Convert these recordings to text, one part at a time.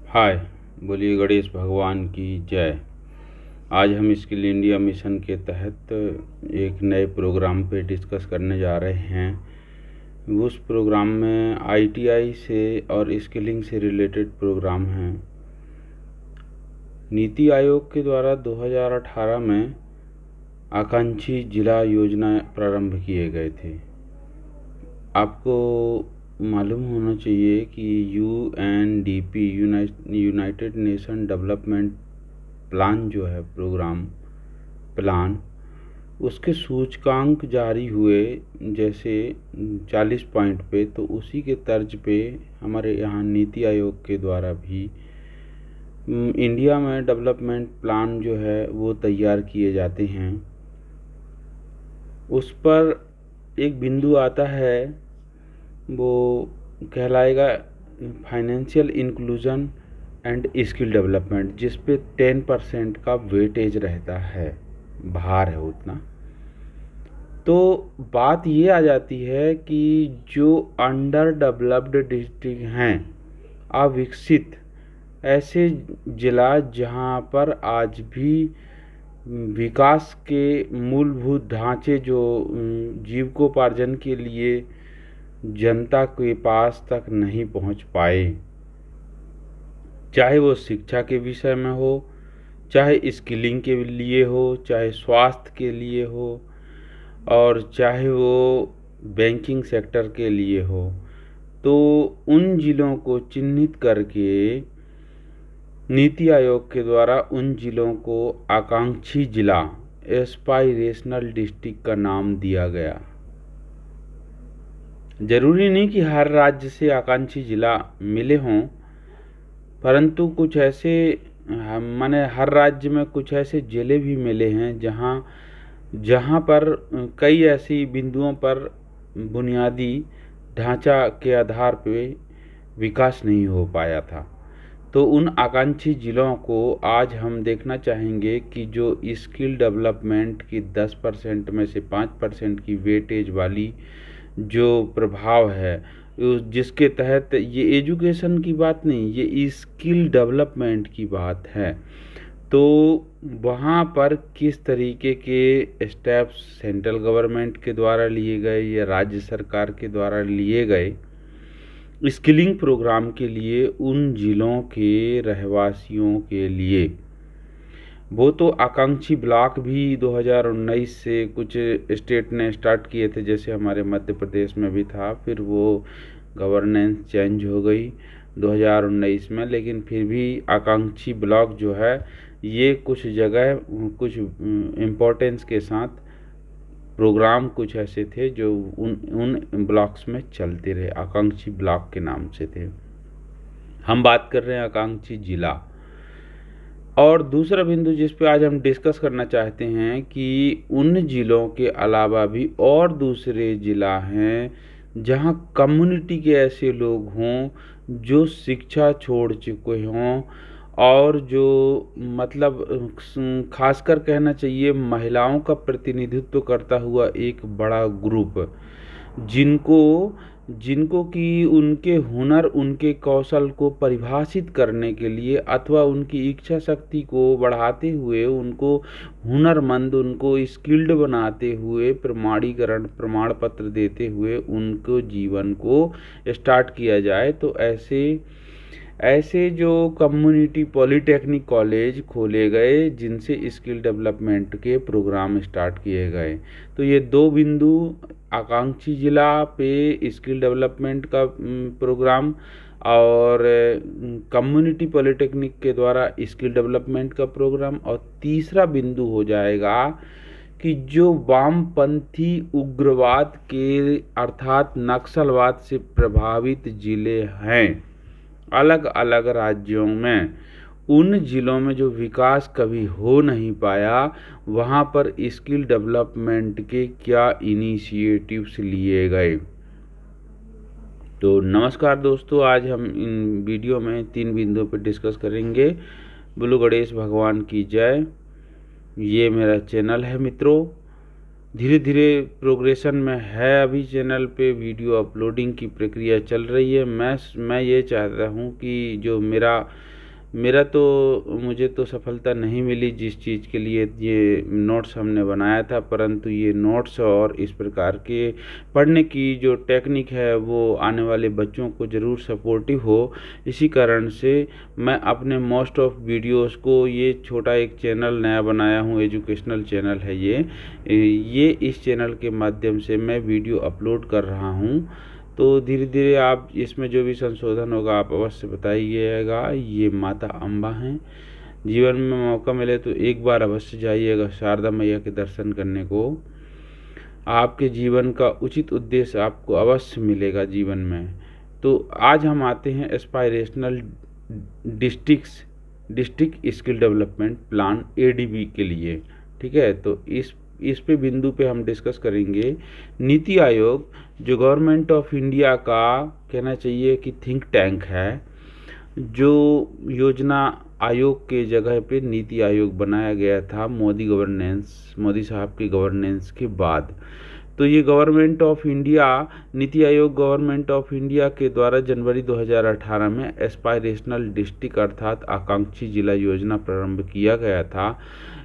हाय, बोलिए गणेश भगवान की जय। आज हम स्किल इंडिया मिशन के तहत एक नए प्रोग्राम पे डिस्कस करने जा रहे हैं। उस प्रोग्राम में आईटीआई से और स्किलिंग से रिलेटेड प्रोग्राम हैं। नीति आयोग के द्वारा 2018 में आकांक्षी जिला योजना प्रारंभ किए गए थे। आपको मालूम होना चाहिए कि UNDP United nation development plan जो है प्रोग्राम प्लान, उसके सूचकांक जारी हुए जैसे 40 पॉइंट पे, तो उसी के तर्ज पे हमारे यहाँ नीति आयोग के द्वारा भी इंडिया में डेवलपमेंट प्लान जो है वो तैयार किए जाते हैं। उस पर एक बिंदु आता है, वो कहलाएगा financial inclusion and skill development, जिस पे 10% का वेटेज रहता है, भार है उतना। तो बात ये आ जाती है कि जो अंडर डेवलप्ड डिस्ट्रिक्ट हैं, अविकसित ऐसे जिला जहाँ पर आज भी विकास के मूलभूत ढांचे जो जीविकोपार्जन के लिए जनता के पास तक नहीं पहुंच पाए, चाहे वो शिक्षा के विषय में हो, चाहे स्किलिंग के लिए हो, चाहे स्वास्थ्य के लिए हो, और चाहे वो बैंकिंग सेक्टर के लिए हो। तो उन जिलों को चिन्हित करके नीति आयोग के द्वारा उन जिलों को आकांक्षी जिला, एस्पाइरेशनल डिस्ट्रिक्ट का नाम दिया गया। जरूरी नहीं कि हर राज्य से आकांक्षी जिला मिले हों, परंतु कुछ ऐसे माने हर राज्य में कुछ ऐसे जिले भी मिले हैं जहाँ पर कई ऐसी बिंदुओं पर बुनियादी ढांचा के आधार पे विकास नहीं हो पाया था। तो उन आकांक्षी जिलों को आज हम देखना चाहेंगे कि जो स्किल डेवलपमेंट की 10% में से 5% की वेटेज वाली जो प्रभाव है, जिसके तहत ये एजुकेशन की बात नहीं, ये स्किल डेवलपमेंट की बात है। तो वहाँ पर किस तरीके के स्टेप्स सेंट्रल गवर्नमेंट के द्वारा लिए गए या राज्य सरकार के द्वारा लिए गए स्किलिंग प्रोग्राम के लिए उन जिलों के रहवासियों के लिए। वो तो आकांक्षी ब्लॉक भी 2019 से कुछ स्टेट ने स्टार्ट किए थे, जैसे हमारे मध्य प्रदेश में भी था, फिर वो गवर्नेंस चेंज हो गई 2019 में, लेकिन फिर भी आकांक्षी ब्लॉक जो है ये कुछ जगह कुछ इम्पोर्टेंस के साथ प्रोग्राम कुछ ऐसे थे जो उन ब्लॉक्स में चलते रहे, आकांक्षी ब्लॉक के नाम से थे। हम बात कर रहे हैं आकांक्षी जिला। और दूसरा बिंदु जिस पे आज हम डिस्कस करना चाहते हैं कि उन जिलों के अलावा भी और दूसरे जिला हैं जहां कम्युनिटी के ऐसे लोग हों जो शिक्षा छोड़ चुके हों, और जो मतलब खासकर कहना चाहिए महिलाओं का प्रतिनिधित्व करता हुआ एक बड़ा ग्रुप, जिनको कि उनके हुनर, उनके कौशल को परिभाषित करने के लिए अथवा उनकी इच्छा शक्ति को बढ़ाते हुए, उनको हुनरमंद, उनको स्किल्ड बनाते हुए, प्रमाणीकरण प्रमाण पत्र देते हुए उनको जीवन को स्टार्ट किया जाए। तो ऐसे जो कम्युनिटी पॉलिटेक्निक कॉलेज खोले गए जिनसे स्किल डेवलपमेंट के प्रोग्राम स्टार्ट किए गए। तो ये दो बिंदु, आकांक्षी जिला पे स्किल डेवलपमेंट का प्रोग्राम और कम्युनिटी पॉलिटेक्निक के द्वारा स्किल डेवलपमेंट का प्रोग्राम, और तीसरा बिंदु हो जाएगा कि जो वामपंथी उग्रवाद के अर्थात नक्सलवाद से प्रभावित जिले हैं अलग अलग राज्यों में, उन जिलों में जो विकास कभी हो नहीं पाया, वहाँ पर स्किल डेवलपमेंट के क्या इनिशिएटिव्स लिए गए। तो नमस्कार दोस्तों, आज हम इन वीडियो में 3 बिंदुओं पर डिस्कस करेंगे। बोलो गणेश भगवान की जय। ये मेरा चैनल है मित्रों, धीरे धीरे प्रोग्रेशन में है। अभी चैनल पे वीडियो अपलोडिंग की प्रक्रिया चल रही है। मैं ये चाहता हूँ कि जो मेरा मुझे तो सफलता नहीं मिली जिस चीज़ के लिए ये नोट्स हमने बनाया था, परंतु ये नोट्स और इस प्रकार के पढ़ने की जो टेक्निक है वो आने वाले बच्चों को ज़रूर सपोर्टिव हो। इसी कारण से मैं अपने मोस्ट ऑफ वीडियोस को, ये छोटा एक चैनल नया बनाया हूँ, एजुकेशनल चैनल है ये इस चैनल के माध्यम से मैं वीडियो अपलोड कर रहा हूँ। तो धीरे धीरे आप इसमें जो भी संशोधन होगा आप अवश्य बताइएगा। ये माता अम्बा हैं। जीवन में मौका मिले तो एक बार अवश्य जाइएगा शारदा मैया के दर्शन करने को। आपके जीवन का उचित उद्देश्य आपको अवश्य मिलेगा जीवन में। तो आज हम आते हैं aspirational district skill development plan ADB के लिए। ठीक है, तो इस पे बिंदु पे हम डिस्कस करेंगे। नीति आयोग जो गवर्नमेंट ऑफ इंडिया का कहना चाहिए कि थिंक टैंक है, जो योजना आयोग के जगह पे नीति आयोग बनाया गया था मोदी साहब की गवर्नेंस के बाद। तो ये government of India, NITI Aayog government of India के द्वारा जनवरी 2018 में एस्पायरेशनल डिस्ट्रिक्ट अर्थात आकांक्षी जिला योजना प्रारंभ किया गया था।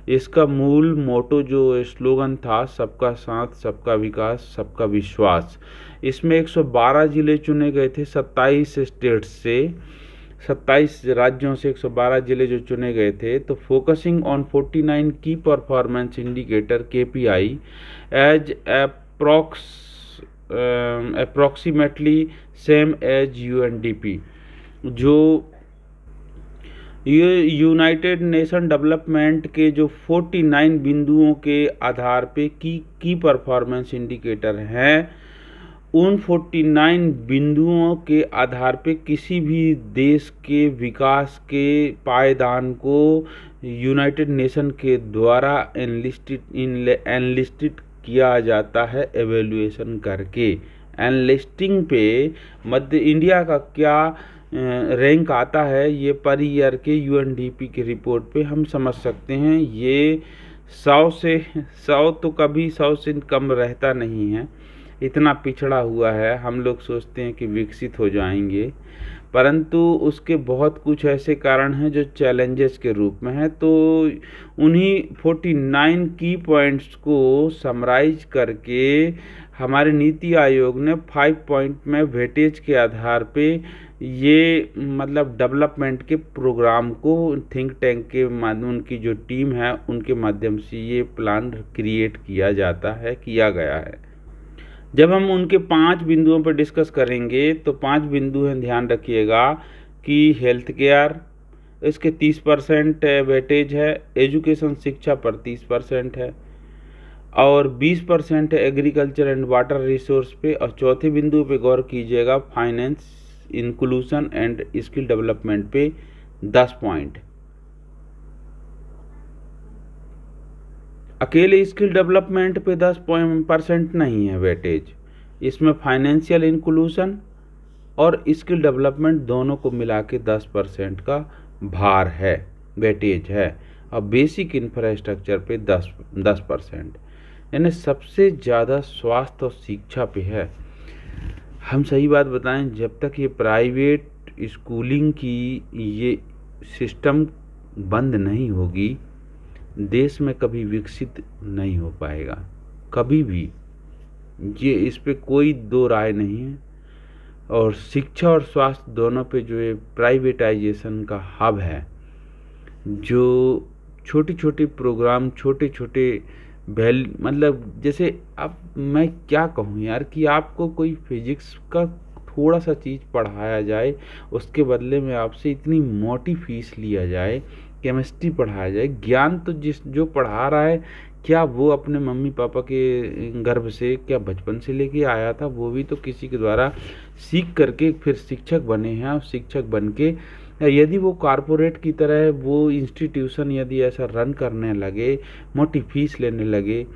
इसका मूल मोटो जो स्लोगन था, सबका साथ, सबका विकास, सबका विश्वास। इसमें 112 जिले चुने गए थे 27 स्टेट्स से, 27 राज्यों से 112 जिले जो चुने गए थे। तो फोकसिंग ऑन 49 की performance indicator KPI as approximately same as UNDP, जो ये यूनाइटेड नेशन डेवलपमेंट के जो 49 बिंदुओं के आधार पे की परफॉर्मेंस इंडिकेटर हैं, उन 49 बिंदुओं के आधार पे किसी भी देश के विकास के पायदान को यूनाइटेड नेशन के द्वारा एनलिस्टेड किया जाता है एवेल्युएशन करके। एनलिस्टिंग पे मध्य इंडिया का क्या रैंक आता है, ये पर ईयर के UNDP की रिपोर्ट पे हम समझ सकते हैं। ये 100 तो कभी 100 से कम रहता नहीं है, इतना पिछड़ा हुआ है। हम लोग सोचते हैं कि विकसित हो जाएंगे, परंतु उसके बहुत कुछ ऐसे कारण हैं जो चैलेंजेस के रूप में हैं। तो उन्हीं 49 की पॉइंट्स को समराइज करके हमारे नीति आयोग ने 5 पॉइंट में वेटेज के आधार पे ये मतलब डेवलपमेंट के प्रोग्राम को थिंक टैंक के माध्यम, उनकी जो टीम है उनके माध्यम से ये प्लान क्रिएट किया गया है। जब हम उनके 5 बिंदुओं पर डिस्कस करेंगे तो 5 बिंदु हैं, ध्यान रखिएगा कि हेल्थ केयर, इसके 30% वेटेज है, एजुकेशन शिक्षा पर 30% है, और 20% है एग्रीकल्चर एंड वाटर रिसोर्स पे। और चौथे बिंदु पे गौर कीजिएगा, finance, inclusion and skill development पे 10 पॉइंट। अकेले स्किल डेवलपमेंट पे 10% नहीं है वेटेज, इसमें फाइनेंशियल इंक्लूजन और स्किल डेवलपमेंट दोनों को मिला के 10% का भार है, वेटेज है। और बेसिक इंफ्रास्ट्रक्चर पे 10%, यानी सबसे ज़्यादा स्वास्थ्य और शिक्षा पे है। हम सही बात बताएं, जब तक ये प्राइवेट स्कूलिंग की ये सिस्टम बंद नहीं होगी, देश में कभी विकसित नहीं हो पाएगा, कभी भी। ये इस पे कोई दो राय नहीं है। और शिक्षा और स्वास्थ्य दोनों पे जो ये प्राइवेटाइजेशन का हब है, जो छोटे छोटे प्रोग्राम, छोटे छोटे मतलब जैसे अब मैं क्या कहूँ यार, कि आपको कोई फिजिक्स का थोड़ा सा चीज़ पढ़ाया जाए, उसके बदले में आपसे इतनी मोटी फीस लिया जाए, केमिस्ट्री पढ़ाया जाए। ज्ञान तो जो पढ़ा रहा है, क्या वो अपने मम्मी पापा के गर्भ से, क्या बचपन से लेके आया था? वो भी तो किसी के द्वारा सीख करके फिर शिक्षक बने हैं। और शिक्षक बन के यदि वो कॉरपोरेट की तरह वो इंस्टीट्यूशन यदि ऐसा रन करने लगे, मोटी फीस लेने लगे,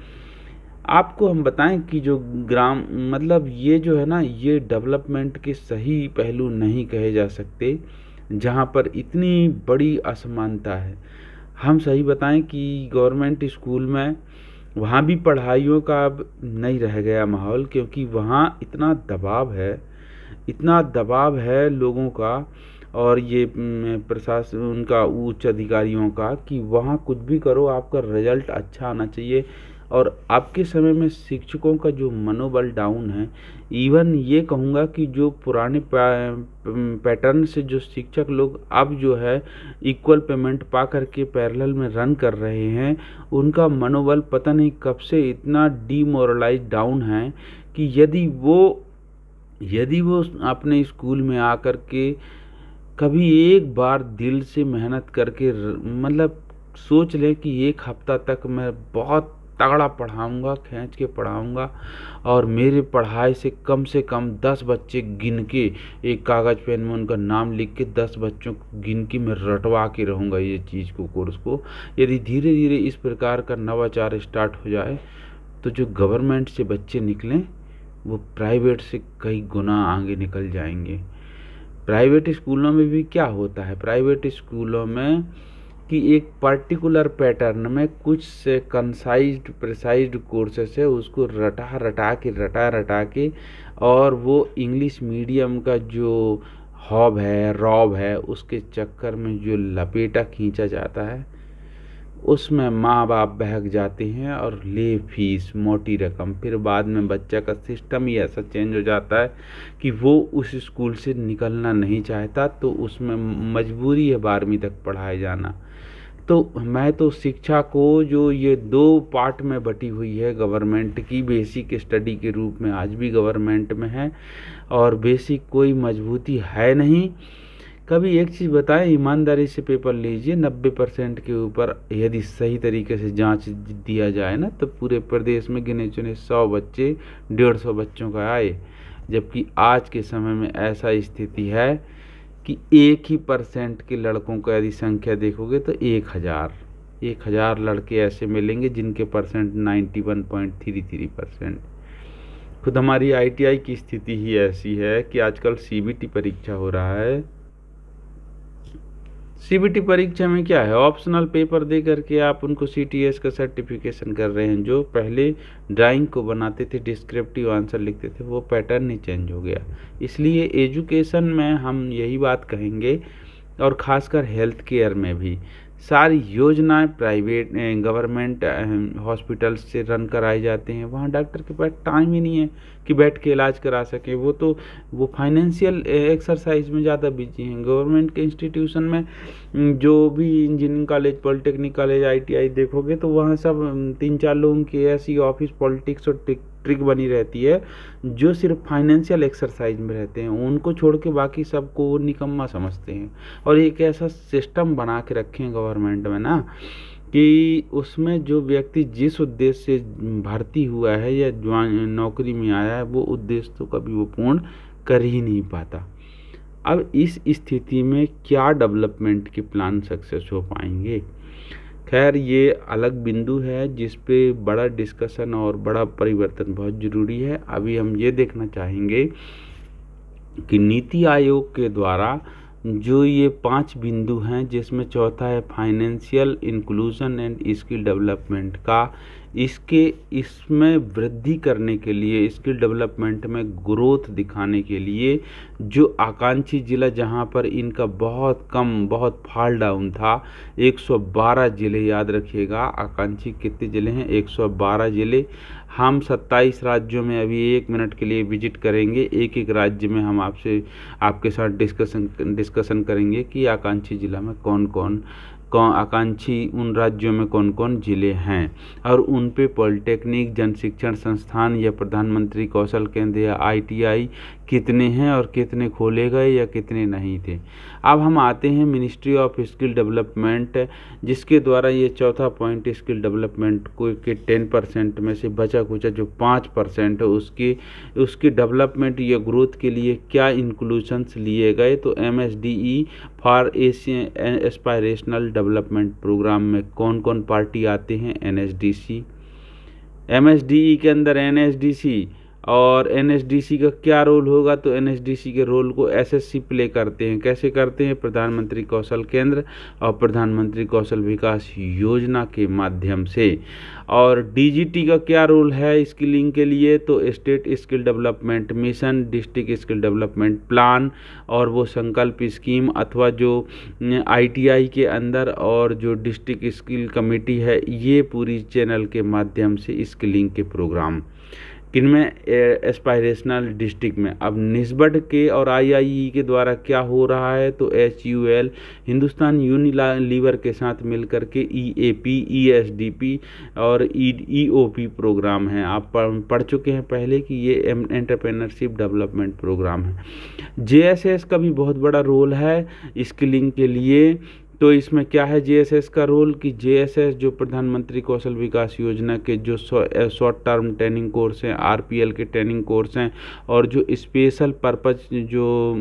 आपको हम बताएं कि जो मतलब ये जो है ना, ये डेवलपमेंट के सही पहलू नहीं कहे जा सकते, जहाँ पर इतनी बड़ी असमानता है। हम सही बताएं कि गवर्नमेंट स्कूल में वहाँ भी पढ़ाइयों का अब नहीं रह गया माहौल, क्योंकि वहाँ इतना दबाव है लोगों का। और ये प्रशासन उनका उच्च अधिकारियों का कि वहाँ कुछ भी करो आपका रिजल्ट अच्छा आना चाहिए। और आपके समय में शिक्षकों का जो मनोबल डाउन है, इवन ये कहूँगा कि जो पुराने पैटर्न से जो शिक्षक लोग अब जो है इक्वल पेमेंट पा करके पैरेलल में रन कर रहे हैं, उनका मनोबल पता नहीं कब से इतना डीमोरलाइज डाउन है कि यदि वो अपने स्कूल में आकर के कभी एक बार दिल से मेहनत करके मतलब सोच ले कि एक हफ्ता तक मैं बहुत तगड़ा पढ़ाऊंगा, खींच के पढ़ाऊंगा, और मेरे पढ़ाई से कम 10 बच्चे गिन के एक कागज़ पेन में उनका नाम लिख के 10 बच्चों को गिन के मैं रटवा के रहूँगा ये चीज़ को, कोर्स को। यदि धीरे धीरे इस प्रकार का नवाचार स्टार्ट हो जाए तो जो गवर्नमेंट से बच्चे निकलें वो प्राइवेट से कई गुना आगे निकल जाएंगे। प्राइवेट स्कूलों में भी क्या होता है, प्राइवेट स्कूलों में कि एक पर्टिकुलर पैटर्न में कुछ से कंसाइज्ड प्रिसाइज्ड कोर्सेस है, उसको रटा के और वो इंग्लिश मीडियम का जो हॉब है, रॉब है, उसके चक्कर में जो लपेटा खींचा जाता है, उसमें माँ बाप बहक जाते हैं और ले फीस मोटी रकम। फिर बाद में बच्चा का सिस्टम ही ऐसा चेंज हो जाता है कि वो उस स्कूल से निकलना नहीं चाहता, तो उसमें मजबूरी है 12वीं तक पढ़ाए जाना। तो मैं तो शिक्षा को जो ये 2 पार्ट में बटी हुई है गवर्नमेंट की, बेसिक स्टडी के रूप में आज भी गवर्नमेंट में है और बेसिक कोई मजबूती है नहीं। कभी एक चीज़ बताएं, ईमानदारी से पेपर लीजिए, 90% के ऊपर यदि सही तरीके से जांच दिया जाए ना, तो पूरे प्रदेश में गिने चुने 100 बच्चे 150 बच्चों का आए। जबकि आज के समय में ऐसा स्थिति है कि 1% के लड़कों का यदि संख्या देखोगे तो 1000 लड़के ऐसे मिलेंगे जिनके परसेंट 91.33%। खुद हमारी ITI की स्थिति ही ऐसी है कि आजकल CBT परीक्षा हो रहा है। CBT परीक्षा में क्या है, ऑप्शनल पेपर दे करके आप उनको CTS का सर्टिफिकेशन कर रहे हैं। जो पहले ड्राइंग को बनाते थे, डिस्क्रिप्टिव आंसर लिखते थे, वो पैटर्न ही चेंज हो गया। इसलिए एजुकेशन में हम यही बात कहेंगे, और ख़ासकर हेल्थ केयर में भी सारी योजनाएं प्राइवेट गवर्नमेंट हॉस्पिटल से रन कराई जाते हैं। वहाँ डॉक्टर के पास टाइम ही नहीं है कि बैठ के इलाज करा सके, वो फाइनेंशियल एक्सरसाइज में ज़्यादा बिजी हैं। गवर्नमेंट के इंस्टीट्यूशन में जो भी engineering college, polytechnic college, ITI देखोगे तो वहाँ सब 3-4 लोगों की ऐसी ऑफिस पॉलिटिक्स और ट्रिक बनी रहती है जो सिर्फ फाइनेंशियल एक्सरसाइज में रहते हैं। उनको छोड़ के बाकी सबको वो निकम्मा समझते हैं। और एक ऐसा सिस्टम बना के रखे हैं गवर्नमेंट में ना कि उसमें जो व्यक्ति जिस उद्देश्य से भर्ती हुआ है या नौकरी में आया है, वो उद्देश्य तो कभी वो पूर्ण कर ही नहीं पाता। अब इस स्थिति में क्या डेवलपमेंट के प्लान सक्सेस हो पाएंगे? खैर, ये अलग बिंदु है जिस पे बड़ा डिस्कशन और बड़ा परिवर्तन बहुत ज़रूरी है। अभी हम ये देखना चाहेंगे कि नीति आयोग के द्वारा जो ये 5 बिंदु हैं, जिसमें चौथा है financial inclusion and skill development का, इसमें वृद्धि करने के लिए, स्किल डेवलपमेंट में ग्रोथ दिखाने के लिए जो आकांक्षी जिला जहां पर इनका बहुत कम, बहुत फॉल डाउन था, 112 ज़िले, याद रखिएगा आकांक्षी कितने ज़िले हैं, 112 ज़िले। हम 27 राज्यों में अभी 1 मिनट के लिए विजिट करेंगे। एक एक राज्य में हम आपके साथ डिस्कशन करेंगे कि आकांक्षी जिला में कौन आकांक्षी उन राज्यों में कौन कौन जिले हैं, और उन पे पॉलिटेक्निक, जन शिक्षण संस्थान या प्रधानमंत्री कौशल केंद्र या ITI कितने हैं और कितने खोले गए या कितने नहीं थे। अब हम आते हैं मिनिस्ट्री ऑफ स्किल डेवलपमेंट, जिसके द्वारा ये चौथा पॉइंट, स्किल डेवलपमेंट को के 10% में से बचा कुचा जो 5% है उसकी डेवलपमेंट या ग्रोथ के लिए क्या इंक्लूशंस लिए गए। तो MSDE for aspirational development program में कौन कौन पार्टी आते हैं? NSDC, MSDE के अंदर NSDC और एनएसडीसी का क्या रोल होगा, तो एनएसडीसी के रोल को एसएससी प्ले करते हैं। कैसे करते हैं? प्रधानमंत्री कौशल केंद्र और प्रधानमंत्री कौशल विकास योजना के माध्यम से। और डीजीटी का क्या रोल है स्किलिंग के लिए, तो state skill development mission, district skill development plan और वो संकल्प स्कीम अथवा जो आईटीआई के अंदर और जो डिस्ट्रिक्ट स्किल कमेटी है, ये पूरी चैनल के माध्यम से स्किलिंग के प्रोग्राम किनमें, एस्पायरेशनल डिस्ट्रिक्ट में। अब निस्बत के और आईआईई के द्वारा क्या हो रहा है, तो HUL हिंदुस्तान यूनिलीवर के साथ मिलकर के EAP, ESDP और EOP प्रोग्राम है। आप पढ़ चुके हैं पहले कि ये एंटरप्रेन्योरशिप डेवलपमेंट प्रोग्राम है। JSS का भी बहुत बड़ा रोल है स्किलिंग के लिए। तो इसमें क्या है JSS का रोल, कि JSS जो प्रधानमंत्री कौशल विकास योजना के जो शॉर्ट टर्म ट्रेनिंग कोर्स हैं, RPL के ट्रेनिंग कोर्स हैं, और जो स्पेशल पर्पज जो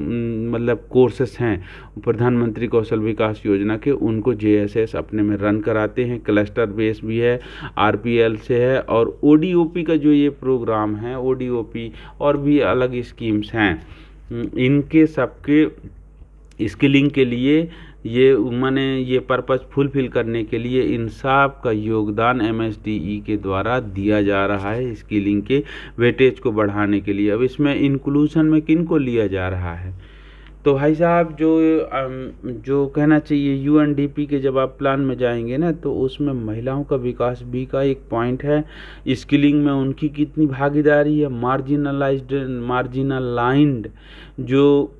मतलब कोर्सेस हैं प्रधानमंत्री कौशल विकास योजना के, उनको JSS अपने में रन कराते हैं। क्लस्टर बेस भी है, RPL से है, और ODOP का जो ये प्रोग्राम है, ODOP और भी अलग स्कीम्स हैं, इनके सबके स्किलिंग के लिए ये माने ये पर्पस फुलफिल करने के लिए इन सब का योगदान MSDE के द्वारा दिया जा रहा है स्किलिंग के वेटेज को बढ़ाने के लिए। अब इसमें इंक्लूजन में किन को लिया जा रहा है, तो भाई साहब जो कहना चाहिए UNDP के जब आप प्लान में जाएंगे ना, तो उसमें महिलाओं का विकास भी का एक पॉइंट है। स्किलिंग में उनकी कितनी भागीदारी है, मार्जिनलाइज्ड जो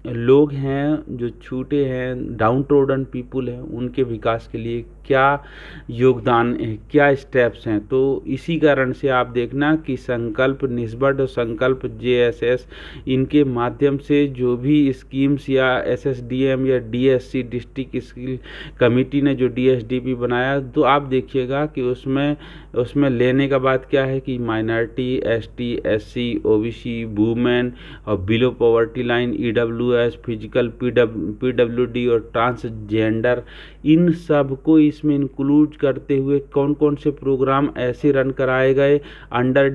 लोग हैं, जो छूटे हैं, डाउन ट्रोडन पीपुल हैं, उनके विकास के लिए क्या योगदान है, क्या स्टेप्स हैं। तो इसी कारण से आप देखना कि संकल्प निस्बत और संकल्प JSS इनके माध्यम से जो भी स्कीम्स या SSDM या DSC डिस्ट्रिक्ट स्किल कमेटी ने जो DSDP बनाया, तो आप देखिएगा कि उसमें लेने का बात क्या है कि minority, ST, SC, OBC, women और below poverty line, EWS, physical PWD और ट्रांसजेंडर, इन सब को इसमें इंक्लूड करते हुए कौन कौन से प्रोग्राम ऐसे रन कराए गए अंडर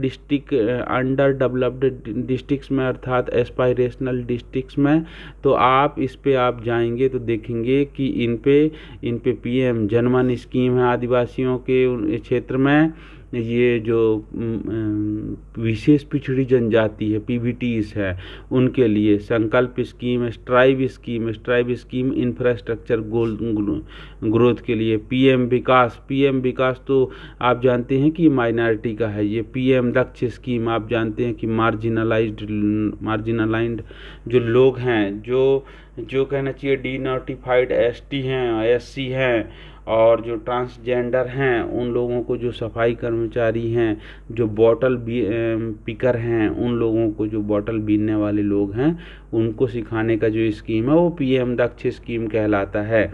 डेवलप्ड डिस्ट्रिक्ट्स में, अर्थात एस्पायरेशनल डिस्ट्रिक्ट्स में। तो आप इस पे आप जाएंगे तो देखेंगे कि इन पे PM जनमन स्कीम है आदिवासियों के क्षेत्र में, ये जो विशेष पिछड़ी जनजाति है PVTs है उनके लिए संकल्प scheme, strive scheme infrastructure growth के लिए, PM विकास तो आप जानते हैं कि माइनॉरिटी का है। ये PM दक्ष स्कीम आप जानते हैं कि मार्जिनलाइज्ड जो लोग हैं, जो कहना चाहिए डिनोटिफाइड ST हैं, SC हैं, और जो ट्रांसजेंडर हैं, उन लोगों को, जो सफाई कर्मचारी हैं, जो बॉटल पिकर हैं, उन लोगों को, जो बॉटल बीनने वाले लोग हैं, उनको सिखाने का जो स्कीम है वो PM दक्ष स्कीम कहलाता है।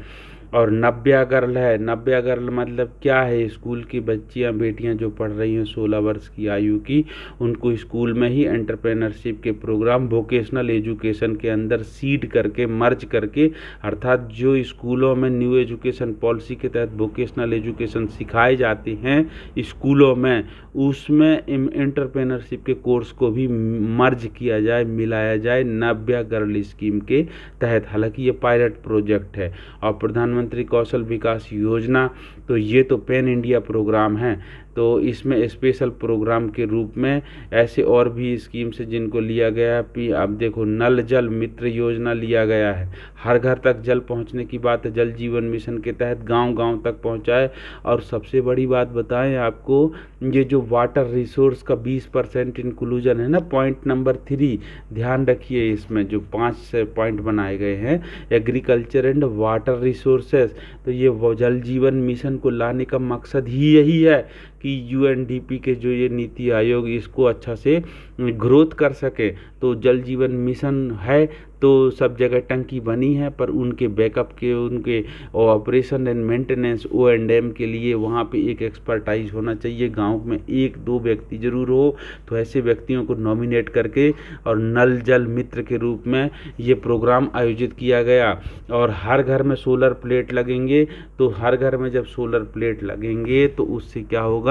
और नव्या गर्ल है। नव्या गर्ल मतलब क्या है, स्कूल की बच्चियां बेटियां जो पढ़ रही हैं 16 वर्ष की आयु की, उनको स्कूल में ही एंटरप्रेन्योरशिप के प्रोग्राम वोकेशनल एजुकेशन के अंदर सीड करके, मर्ज करके, अर्थात जो स्कूलों में न्यू एजुकेशन पॉलिसी के तहत वोकेशनल एजुकेशन सिखाए जाते हैं स्कूलों में, उसमें एंटरप्रेन्योरशिप के कोर्स को भी मर्ज किया जाए, मिलाया जाए नव्या गर्ल स्कीम के तहत। हालांकि ये पायलट प्रोजेक्ट है। और प्रधानमंत्री कौशल विकास योजना, तो ये तो पैन इंडिया प्रोग्राम है, तो इसमें स्पेशल प्रोग्राम के रूप में ऐसे और भी स्कीम से जिनको लिया गया है। अब देखो नल जल मित्र योजना लिया गया है, हर घर तक जल पहुंचने की बात है, जल जीवन मिशन के तहत गांव-गांव तक पहुंचाए। और सबसे बड़ी बात बताएं आपको, ये जो वाटर रिसोर्स का 20% इंक्लूजन है ना, पॉइंट नंबर 3 ध्यान रखिए, इसमें जो 5 पॉइंट बनाए गए हैं एग्रीकल्चर एंड वाटर रिसोर्सेज, तो ये जल जीवन मिशन को लाने का मकसद ही यही है कि UNDP के जो ये नीति आयोग इसको अच्छा से ग्रोथ कर सके। तो जल जीवन मिशन है तो सब जगह टंकी बनी है, पर उनके बैकअप के, उनके ऑपरेशन एंड मेंटेनेंस O&M के लिए वहाँ पे एक एक्सपर्टाइज होना चाहिए। गांव में 1-2 व्यक्ति जरूर हो, तो ऐसे व्यक्तियों को नॉमिनेट करके और नल जल मित्र के रूप में ये प्रोग्राम आयोजित किया गया। और हर घर में सोलर प्लेट लगेंगे, तो हर घर में जब सोलर प्लेट लगेंगे तो उससे क्या होगा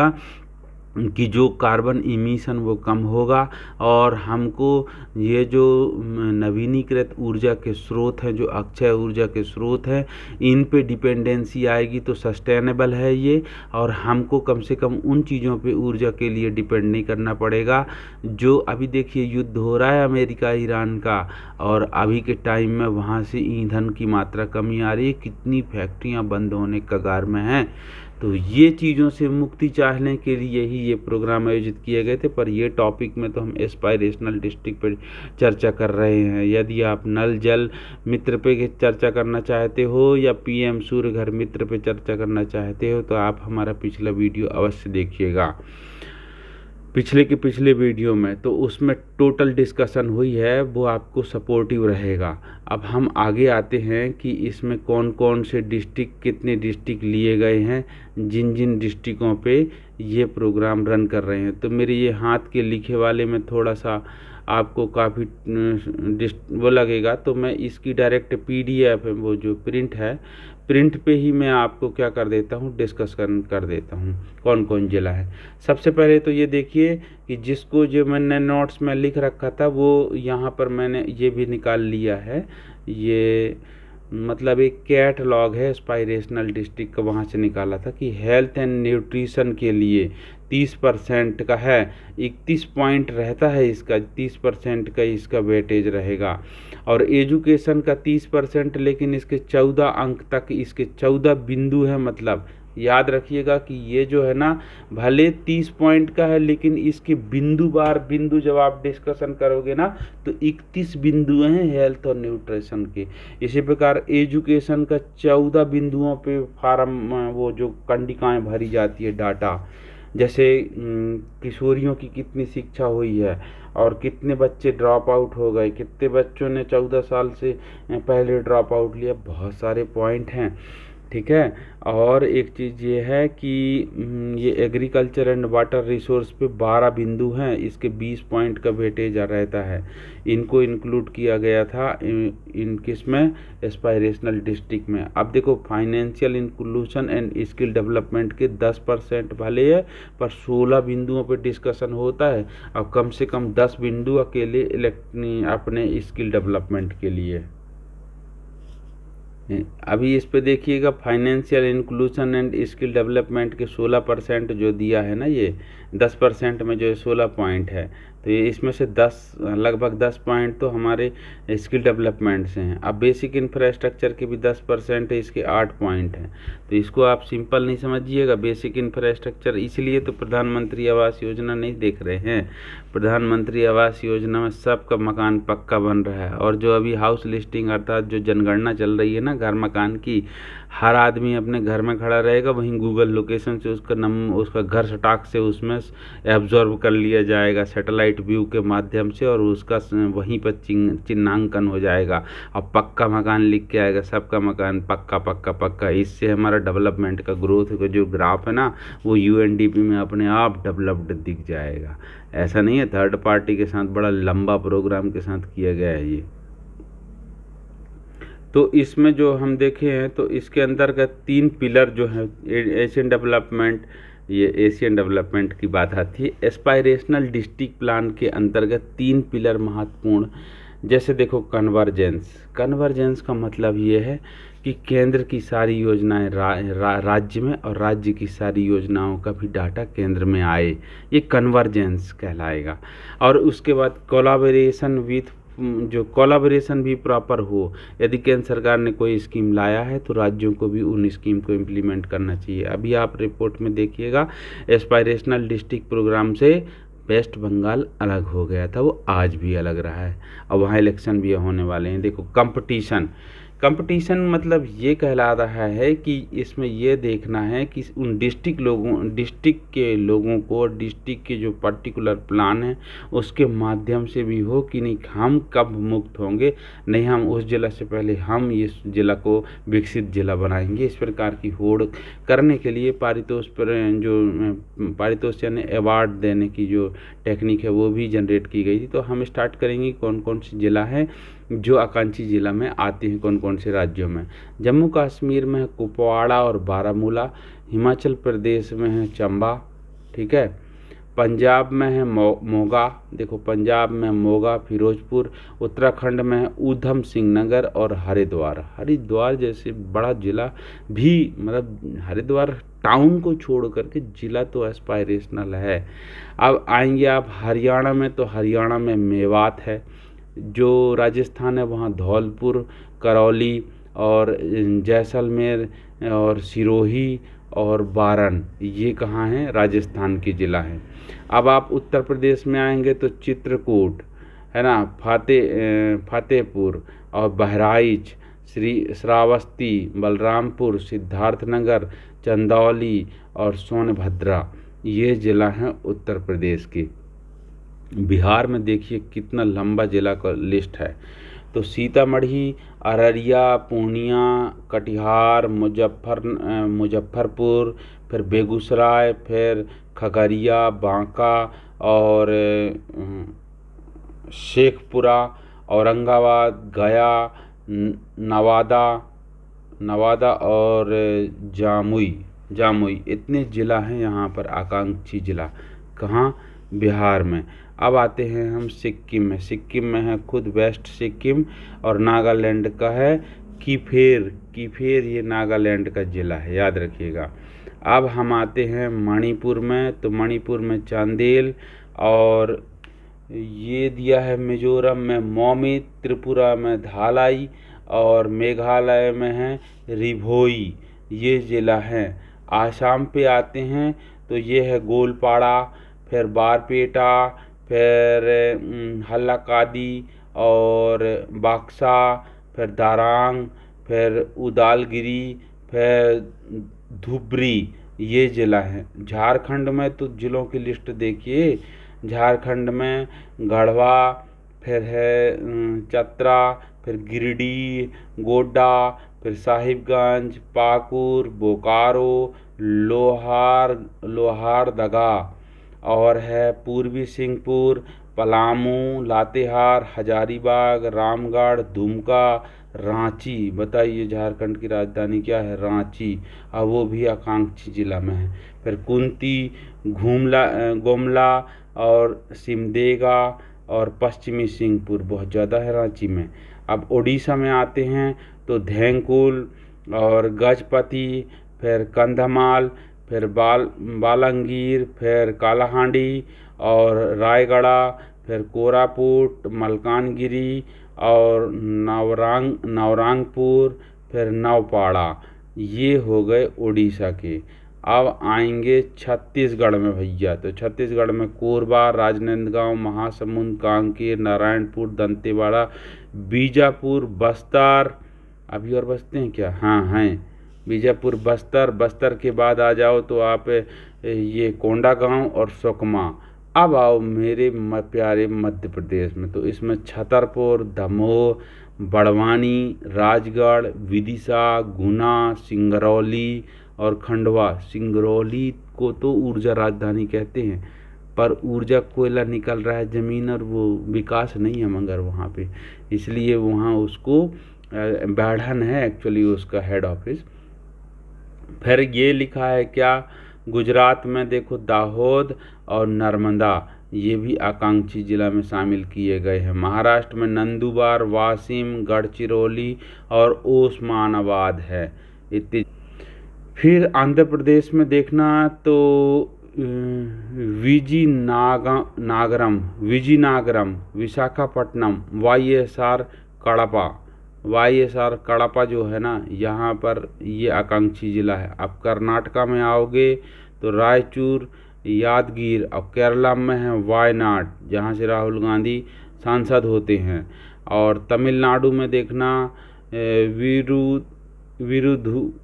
कि जो कार्बन इमिशन वो कम होगा, और हमको ये जो नवीनीकृत ऊर्जा के स्रोत हैं, जो अक्षय ऊर्जा के स्रोत हैं, इन पे डिपेंडेंसी आएगी तो सस्टेनेबल है ये, और हमको कम से कम उन चीज़ों पे ऊर्जा के लिए डिपेंड नहीं करना पड़ेगा। जो अभी देखिए युद्ध हो रहा है अमेरिका ईरान का, और अभी के टाइम में वहाँ से ईंधन की मात्रा कमी आ रही है, कितनी फैक्ट्रियाँ बंद होने कगार में हैं। तो ये चीज़ों से मुक्ति चाहने के लिए ही ये प्रोग्राम आयोजित किए गए थे। पर ये टॉपिक में तो हम एस्पायरेशनल डिस्ट्रिक्ट पर चर्चा कर रहे हैं। यदि आप नल जल मित्र पे चर्चा करना चाहते हो या पीएम सूर्य घर मित्र पे चर्चा करना चाहते हो तो आप हमारा पिछला वीडियो अवश्य देखिएगा। पिछले वीडियो में तो उसमें टोटल डिस्कशन हुई है, वो आपको सपोर्टिव रहेगा। अब हम आगे आते हैं कि इसमें कौन कौन से डिस्ट्रिक्ट, कितने डिस्ट्रिक्ट लिए गए हैं, जिन जिन डिस्ट्रिक्टों पे ये प्रोग्राम रन कर रहे हैं। तो मेरे ये हाथ के लिखे वाले में थोड़ा सा आपको काफ़ी वो लगेगा, तो मैं इसकी डायरेक्ट पीडीएफ है, वो जो प्रिंट है, प्रिंट पे ही मैं आपको क्या कर देता हूँ, डिस्कस कर देता हूँ कौन कौन जिला है। सबसे पहले तो ये देखिए कि जिसको जो मैंने नोट्स में लिख रखा था वो यहाँ पर मैंने ये भी निकाल लिया है। ये मतलब एक कैटलॉग है एस्पायरेशनल डिस्ट्रिक्ट का, वहाँ से निकाला था कि हेल्थ एंड न्यूट्रिशन के लिए 30% का है, 31 पॉइंट रहता है इसका, 30% का इसका वेटेज रहेगा। और एजुकेशन का 30%, लेकिन इसके 14 अंक तक, इसके 14 बिंदु हैं। मतलब याद रखिएगा कि ये जो है ना, भले 30 पॉइंट का है, लेकिन इसके बिंदु जब आप डिस्कशन करोगे ना तो 31 बिंदु हैं हेल्थ और न्यूट्रिशन के। इसी प्रकार एजुकेशन का 14 बिंदुओं पे फार्म, वो जो कंडिकाएं भरी जाती है, डाटा, जैसे किशोरियों की कितनी शिक्षा हुई है और कितने बच्चे ड्रॉप आउट हो गए, कितने बच्चों ने 14 साल से पहले ड्रॉप आउट लिया, बहुत सारे पॉइंट हैं। ठीक है। और एक चीज़ ये है कि ये एग्रीकल्चर एंड वाटर रिसोर्स पे 12 बिंदु हैं, इसके 20 पॉइंट का वेटेज रहता है। इनको इंक्लूड किया गया था इन किसमें, एस्पायरेशनल डिस्ट्रिक्ट में। अब देखो financial inclusion and skill development के 10% भले है, पर 16 बिंदुओं पे डिस्कशन होता है, और कम से कम 10 बिंदु अकेले अपने स्किल डेवलपमेंट के लिए। अभी इस पे देखिएगा, financial inclusion and skill development के 16% जो दिया है ना, ये 10% में जो 16 पॉइंट है, तो ये इसमें से लगभग 10 पॉइंट तो हमारे स्किल डेवलपमेंट से हैं। अब बेसिक इंफ्रास्ट्रक्चर के भी 10% है, इसके 8 पॉइंट हैं। तो इसको आप सिंपल नहीं समझिएगा, बेसिक इंफ्रास्ट्रक्चर इसलिए तो प्रधानमंत्री आवास योजना नहीं देख रहे हैं। प्रधानमंत्री आवास योजना में सबका मकान पक्का बन रहा है, और जो अभी हाउस लिस्टिंग अर्थात जो जनगणना चल रही है ना घर मकान की, हर आदमी अपने घर में खड़ा रहेगा, वहीं गूगल लोकेशन से उसका घर सटाक से उसमें एब्जॉर्ब कर लिया जाएगा सैटेलाइट व्यू के माध्यम से, और उसका वहीं पर चिन्हांकन हो जाएगा, अब पक्का मकान लिख के आएगा, सबका मकान पक्का पक्का पक्का। इससे हमारा डेवलपमेंट का ग्रोथ का जो ग्राफ है ना, वो यूएनडीपी में अपने आप डेवलप्ड दिख जाएगा। ऐसा नहीं है थर्ड पार्टी के साथ बड़ा लंबा प्रोग्राम के साथ किया गया है ये। तो इसमें जो हम देखे हैं तो इसके अंतर्गत 3 पिलर जो है एशियन डेवलपमेंट, ये एशियन डेवलपमेंट की बात आती है। एस्पायरेशनल डिस्ट्रिक्ट प्लान के अंतर्गत 3 पिलर महत्वपूर्ण, जैसे देखो कन्वर्जेंस का मतलब ये है कि केंद्र की सारी योजनाएं राज्य में, और राज्य की सारी योजनाओं का भी डाटा केंद्र में आए, ये कन्वर्जेंस कहलाएगा। और उसके बाद कोलाबोरेशन भी प्रॉपर हो। यदि केंद्र सरकार ने कोई स्कीम लाया है तो राज्यों को भी उन स्कीम को इम्प्लीमेंट करना चाहिए। अभी आप रिपोर्ट में देखिएगा, एस्पायरेशनल डिस्ट्रिक्ट प्रोग्राम से वेस्ट बंगाल अलग हो गया था, वो आज भी अलग रहा है, और वहाँ इलेक्शन भी होने वाले हैं। देखो कंपटीशन मतलब ये कहला रहा है कि इसमें ये देखना है कि उन डिस्ट्रिक्ट के लोगों को, डिस्ट्रिक्ट के जो पर्टिकुलर प्लान है उसके माध्यम से भी हो कि नहीं, हम कब मुक्त होंगे, नहीं हम उस जिला से पहले हम इस जिला को विकसित जिला बनाएंगे। इस प्रकार की होड़ करने के लिए पारितोष यानी अवार्ड देने की जो टेक्निक है वो भी जनरेट की गई थी। तो हम स्टार्ट करेंगे कौन कौन से जिला है जो आकांक्षी जिला में आते हैं, कौन कौन से राज्यों में। जम्मू कश्मीर में है कुपवाड़ा और बारामूला, हिमाचल प्रदेश में है चंबा, ठीक है, पंजाब में है मोगा, देखो पंजाब में मोगा, फिरोजपुर। उत्तराखंड में है ऊधम सिंह नगर और हरिद्वार। हरिद्वार जैसे बड़ा ज़िला भी, मतलब हरिद्वार टाउन को छोड़ करके ज़िला तो एस्पायरेशनल है। अब आएंगे आप हरियाणा में, तो हरियाणा में मेवात है। जो राजस्थान है वहाँ धौलपुर, करौली और जैसलमेर और सिरोही और बारन, ये कहाँ हैं, राजस्थान के ज़िला हैं। अब आप उत्तर प्रदेश में आएंगे तो चित्रकूट है ना, फतेहपुर और बहराइच, श्रावस्ती, बलरामपुर, सिद्धार्थनगर, चंदौली और सोनभद्रा, ये ज़िला हैं उत्तर प्रदेश के। बिहार में देखिए कितना लंबा ज़िला का लिस्ट है। तो सीतामढ़ी, अररिया, पूर्णिया, कटिहार, मुजफ्फरपुर, फिर बेगूसराय, फिर खगड़िया, बांका और शेखपुरा, औरंगाबाद, गया, नवादा और जामुई, इतने ज़िला हैं यहाँ पर, आकांक्षी ज़िला। कहाँ, बिहार में। अब आते हैं हम सिक्किम में। सिक्किम में है खुद वेस्ट सिक्किम और नागालैंड का है कीफेर, ये नागालैंड का ज़िला है, याद रखिएगा। अब हम आते हैं मणिपुर में, तो मणिपुर में चांदेल, और ये दिया है मिजोरम में मौमी, त्रिपुरा में धालाई और मेघालय में है रिभोई, ये ज़िला हैं। आसाम पे आते हैं तो ये है गोलपाड़ा, फिर बारपेटा, फिर हल्लाकादी और बक्सा, फिर दारांग, फिर उदालगिरी, फिर धुबरी, ये ज़िला हैं। झारखंड में तो ज़िलों की लिस्ट देखिए, झारखंड में गढ़वा, फिर है चतरा, फिर गिरिडीह, गोड्डा, फिर साहिबगंज, पाकुर, बोकारो, लोहारदगा, और है पूर्वी सिंहपुर, पलामू, लातेहार, हजारीबाग, रामगढ़, दुमका, रांची। बताइए झारखंड की राजधानी क्या है, रांची, और वो भी आकांक्षी ज़िला में है। फिर कुंती, गोमला और सिमदेगा और पश्चिमी सिंहपुर, बहुत ज़्यादा है रांची में। अब उड़ीसा में आते हैं तो धेंकुल और गजपति, फिर कंधमाल, फिर बालांगीर, फिर कालाहांडी और रायगढ़, फिर कोरापुट, मलकानगिरी और नवरंगपुर, फिर नौपाड़ा, ये हो गए उड़ीसा के। अब आएंगे छत्तीसगढ़ में भैया, तो छत्तीसगढ़ में कोरबा, राजनांदगांव, महासमुंद, कांकेर, नारायणपुर, दंतेवाड़ा, बीजापुर, बस्तर। अभी और बचते हैं क्या, हाँ हैं, बीजापुर, बस्तर के बाद आ जाओ तो आप ये कोंडागांव और सुकमा। अब आओ मेरे प्यारे मध्य प्रदेश में, तो इसमें छतरपुर, दमोह, बड़वानी, राजगढ़, विदिशा, गुना, सिंगरौली और खंडवा। सिंगरौली को तो ऊर्जा राजधानी कहते हैं, पर ऊर्जा कोयला निकल रहा है ज़मीन और वो विकास नहीं है मगर वहाँ पे, इसलिए वहाँ उसको बाढ़न है एक्चुअली उसका हेड ऑफिस। फिर ये लिखा है क्या, गुजरात में देखो दाहोद और नर्मदा, ये भी आकांक्षी ज़िला में शामिल किए गए हैं। महाराष्ट्र में नंदुरबार, वाशिम, गढ़चिरौली और ओस्मानाबाद है इतने। फिर आंध्र प्रदेश में देखना तो विजयनागरम, विशाखापट्टनम, वाईएसआर कड़पा जो है ना, यहाँ पर ये आकांक्षी ज़िला है। अब कर्नाटका में आओगे तो रायचूर, यादगीर, और केरला में है वायनाड, जहाँ से राहुल गांधी सांसद होते हैं। और तमिलनाडु में देखना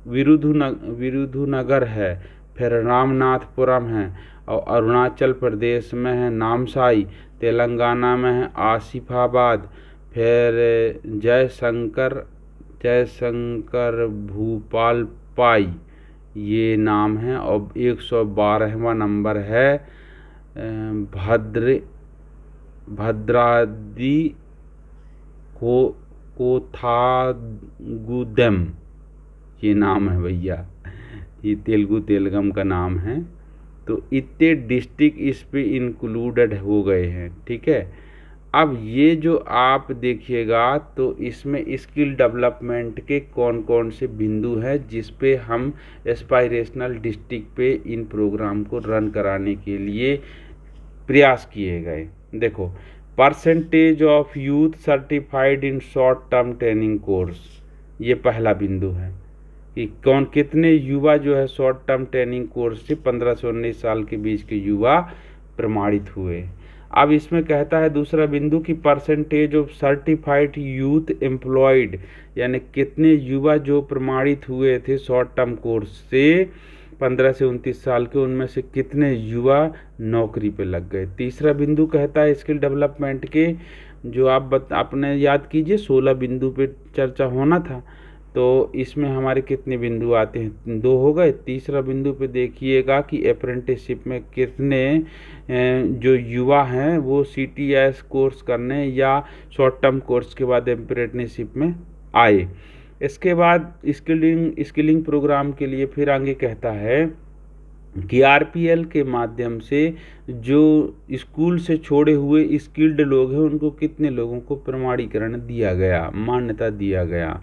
विरुधुनगर है, फिर रामनाथपुरम है, और अरुणाचल प्रदेश में है नामसाई, तेलंगाना में है आसिफाबाद, फिर जयशंकर भूपालपाई, ये नाम है। और 112वां नंबर है भद्राद्री कोथागुडेम, ये नाम है भैया, ये तेलुगु तेलगम का नाम है। तो इतने डिस्ट्रिक्ट इस पे इंक्लूडेड हो गए हैं। ठीक है, अब ये जो आप देखिएगा तो इसमें स्किल डेवलपमेंट के कौन कौन से बिंदु हैं जिस पे हम एस्पायरेशनल डिस्ट्रिक्ट पे इन प्रोग्राम को रन कराने के लिए प्रयास किए गए। देखो, percentage of youth certified in short term training course, ये पहला बिंदु है कि कौन कितने युवा जो है शॉर्ट टर्म ट्रेनिंग कोर्स से 15 से 19 साल के बीच के युवा प्रमाणित हुए। अब इसमें कहता है दूसरा बिंदु कि percentage of certified youth employed, यानी कितने युवा जो प्रमाणित हुए थे शॉर्ट टर्म कोर्स से 15 से 29 साल के, उनमें से कितने युवा नौकरी पे लग गए। तीसरा बिंदु कहता है स्किल डेवलपमेंट के जो आपने याद कीजिए 16 बिंदु पे चर्चा होना था, तो इसमें हमारे कितने बिंदु आते हैं, 2 हो गए। तीसरा बिंदु पे देखिएगा कि अप्रेंटिसशिप में कितने जो युवा हैं वो CTS कोर्स करने या शॉर्ट टर्म कोर्स के बाद अप्रेंटिसशिप में आए। इसके बाद स्किलिंग प्रोग्राम के लिए फिर आगे कहता है कि RPL के माध्यम से जो स्कूल से छोड़े हुए स्किल्ड लोग हैं उनको कितने लोगों को प्रमाणीकरण दिया गया, मान्यता दिया गया।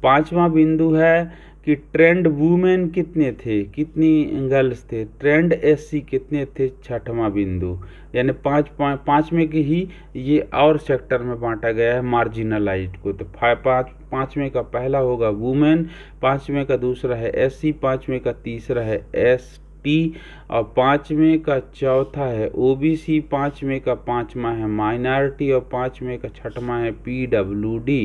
पांचवा बिंदु है कि ट्रेंड वुमेन कितने थे, कितनी गर्ल्स थे, ट्रेंड SC कितने थे, छठवां बिंदु। यानी पाँचवें के ही ये और सेक्टर में बांटा गया है मार्जिनलाइज्ड को। तो पाँचवें का पहला होगा वुमेन, पाँचवें का दूसरा है SC, पाँचवें का तीसरा है ST और पाँचवें का चौथा है OBC, पाँचवें का पाँचवा है माइनॉरिटी और पाँचवें का छठवां है PWD।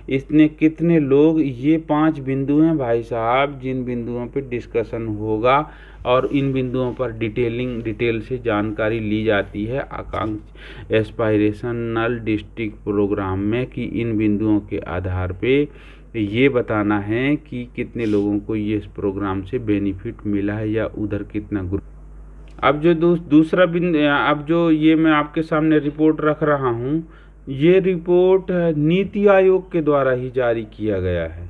इसने कितने लोग, ये 5 बिंदु हैं भाई साहब जिन बिंदुओं पे डिस्कशन होगा और इन बिंदुओं पर डिटेल से जानकारी ली जाती है आकांक्षी एस्पायरेशनल डिस्ट्रिक्ट प्रोग्राम में कि इन बिंदुओं के आधार पे ये बताना है कि कितने लोगों को ये इस प्रोग्राम से बेनिफिट मिला है या उधर कितना ग्रुप। अब जो दूसरा बिंदु, अब जो ये मैं आपके सामने रिपोर्ट रख रहा हूँ, ये रिपोर्ट नीति आयोग के द्वारा ही जारी किया गया है।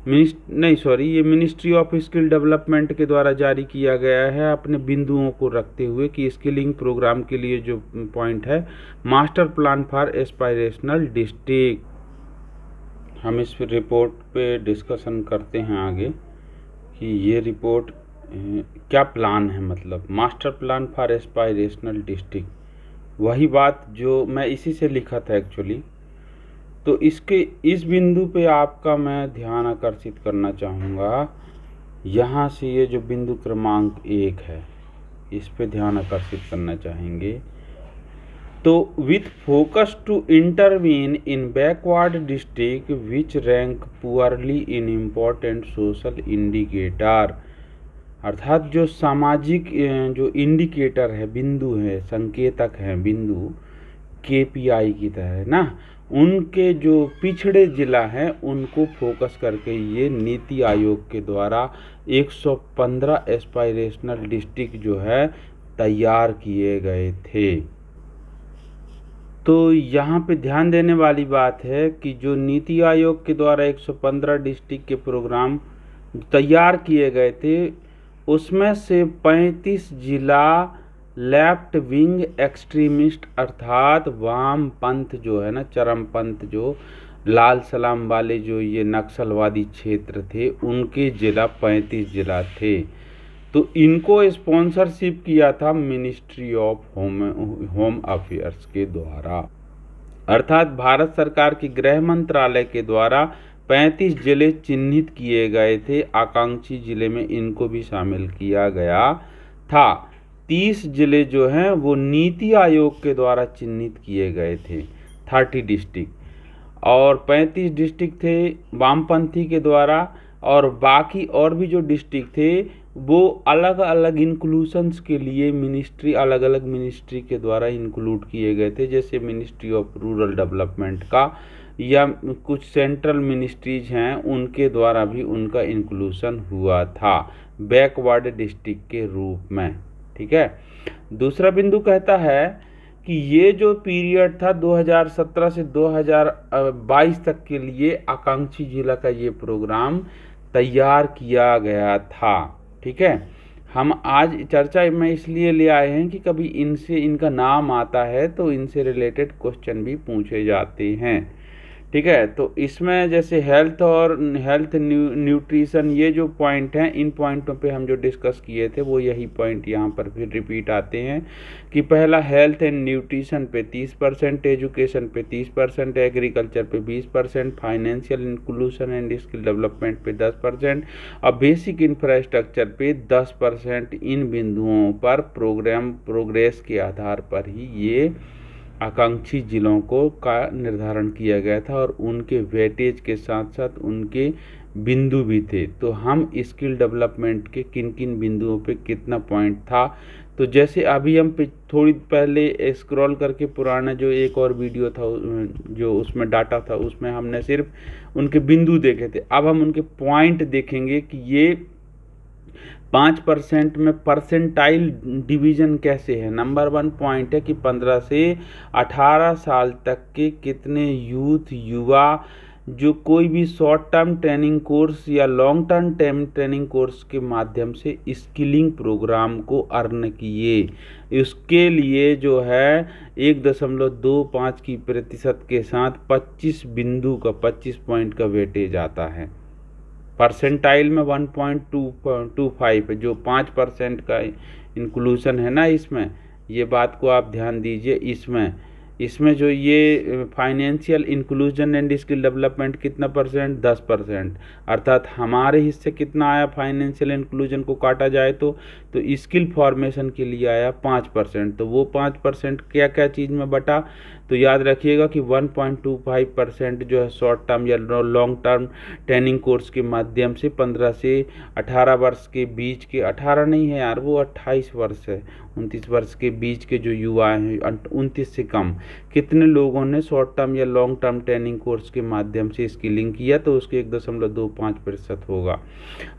ये मिनिस्ट्री ऑफ स्किल डेवलपमेंट के द्वारा जारी किया गया है अपने बिंदुओं को रखते हुए कि स्किलिंग प्रोग्राम के लिए जो पॉइंट है master plan for aspirational district. हम इस रिपोर्ट पे डिस्कशन करते हैं आगे कि ये रिपोर्ट क्या प्लान है, मतलब master plan for aspirational district, वही बात जो मैं इसी से लिखा था एक्चुअली। तो इसके इस बिंदु पे आपका मैं ध्यान आकर्षित करना चाहूँगा। यहाँ से ये जो बिंदु क्रमांक 1 है इस पे ध्यान आकर्षित करना चाहेंगे। तो with focus to intervene in backward district which rank poorly in important social indicator, अर्थात जो सामाजिक जो इंडिकेटर है, बिंदु है, संकेतक हैं, बिंदु KPI की तरह ना, उनके जो पिछड़े जिला हैं उनको फोकस करके ये नीति आयोग के द्वारा 115 एस्पायरेशनल डिस्ट्रिक्ट जो है तैयार किए गए थे। तो यहाँ पे ध्यान देने वाली बात है कि जो नीति आयोग के द्वारा 115 डिस्ट्रिक्ट के प्रोग्राम तैयार किए गए थे उसमें से 35 जिला लेफ्ट विंग एक्सट्रीमिस्ट अर्थात वाम पंथ जो है ना, चरमपंथ, जो लाल सलाम वाले जो ये नक्सलवादी क्षेत्र थे उनके जिला 35 जिला थे। तो इनको स्पॉन्सरशिप किया था मिनिस्ट्री ऑफ होम अफेयर्स के द्वारा, अर्थात भारत सरकार की गृह मंत्रालय के द्वारा 35 जिले चिन्हित किए गए थे। आकांक्षी जिले में इनको भी शामिल किया गया था। 30 जिले जो हैं वो नीति आयोग के द्वारा चिन्हित किए गए थे, 30 डिस्ट्रिक्ट, और 35 डिस्ट्रिक्ट थे वामपंथी के द्वारा, और बाकी और भी जो डिस्ट्रिक्ट थे वो अलग अलग इंक्लूशंस के लिए अलग अलग मिनिस्ट्री के द्वारा इंक्लूड किए गए थे, जैसे मिनिस्ट्री ऑफ रूरल डेवलपमेंट का या कुछ सेंट्रल मिनिस्ट्रीज हैं उनके द्वारा भी उनका इंक्लूशन हुआ था बैकवर्ड डिस्ट्रिक्ट के रूप में। ठीक है, दूसरा बिंदु कहता है कि ये जो पीरियड था 2017 से 2022 तक के लिए आकांक्षी जिला का ये प्रोग्राम तैयार किया गया था। ठीक है, हम आज चर्चा में इसलिए ले आए हैं कि कभी इनसे इनका नाम आता है तो इनसे रिलेटेड क्वेश्चन भी पूछे जाते हैं। ठीक है, तो इसमें जैसे हेल्थ और हेल्थ न्यूट्रिशन, ये जो पॉइंट हैं, इन पॉइंटों पे हम जो डिस्कस किए थे वो यही पॉइंट यहाँ पर फिर रिपीट आते हैं कि पहला हेल्थ एंड न्यूट्रिशन पे 30%, एजुकेशन पे 30%, एग्रीकल्चर पे 20%, financial inclusion and skill development पे 10% और बेसिक इंफ्रास्ट्रक्चर पे 10%। इन बिंदुओं पर प्रोग्राम प्रोग्रेस के आधार पर ही ये आकांक्षी जिलों का निर्धारण किया गया था और उनके वेटेज के साथ साथ उनके बिंदु भी थे। तो हम स्किल डेवलपमेंट के किन किन बिंदुओं पे कितना पॉइंट था, तो जैसे अभी हम थोड़ी पहले स्क्रॉल करके पुराना जो एक और वीडियो था जो उसमें डाटा था, उसमें हमने सिर्फ उनके बिंदु देखे थे। अब हम उनके पॉइंट देखेंगे कि ये 5% में परसेंटाइल डिवीज़न कैसे है। नंबर 1 पॉइंट है कि 15 से 18 साल तक के कितने युवा जो कोई भी शॉर्ट टर्म ट्रेनिंग कोर्स या लॉन्ग टर्म ट्रेनिंग कोर्स के माध्यम से स्किलिंग प्रोग्राम को अर्न किए। उसके लिए जो है 1.25 की प्रतिशत के साथ 25 बिंदु का 25 पॉइंट का वेटेज आता है। परसेंटाइल में 1.25 है, जो 5% का इंक्लूजन है ना, इसमें ये बात को आप ध्यान दीजिए। इसमें जो ये financial inclusion and skill development कितना परसेंट, 10%। अर्थात हमारे हिस्से कितना आया फाइनेंशियल इंक्लूजन को काटा जाए तो स्किल फॉर्मेशन के लिए आया 5%। तो वो 5% क्या क्या चीज़ में बटा, तो याद रखिएगा कि 1.25% जो है शॉर्ट टर्म या लॉन्ग टर्म ट्रेनिंग कोर्स के माध्यम से 15 से 18 वर्ष के बीच के, 18 नहीं है यार, वो 28 वर्ष है, 29 वर्ष के बीच के जो युवा हैं, 29 से कम, कितने लोगों ने शॉर्ट टर्म या लॉन्ग टर्म ट्रेनिंग कोर्स के माध्यम से स्किलिंग किया, तो उसके 1.25% होगा।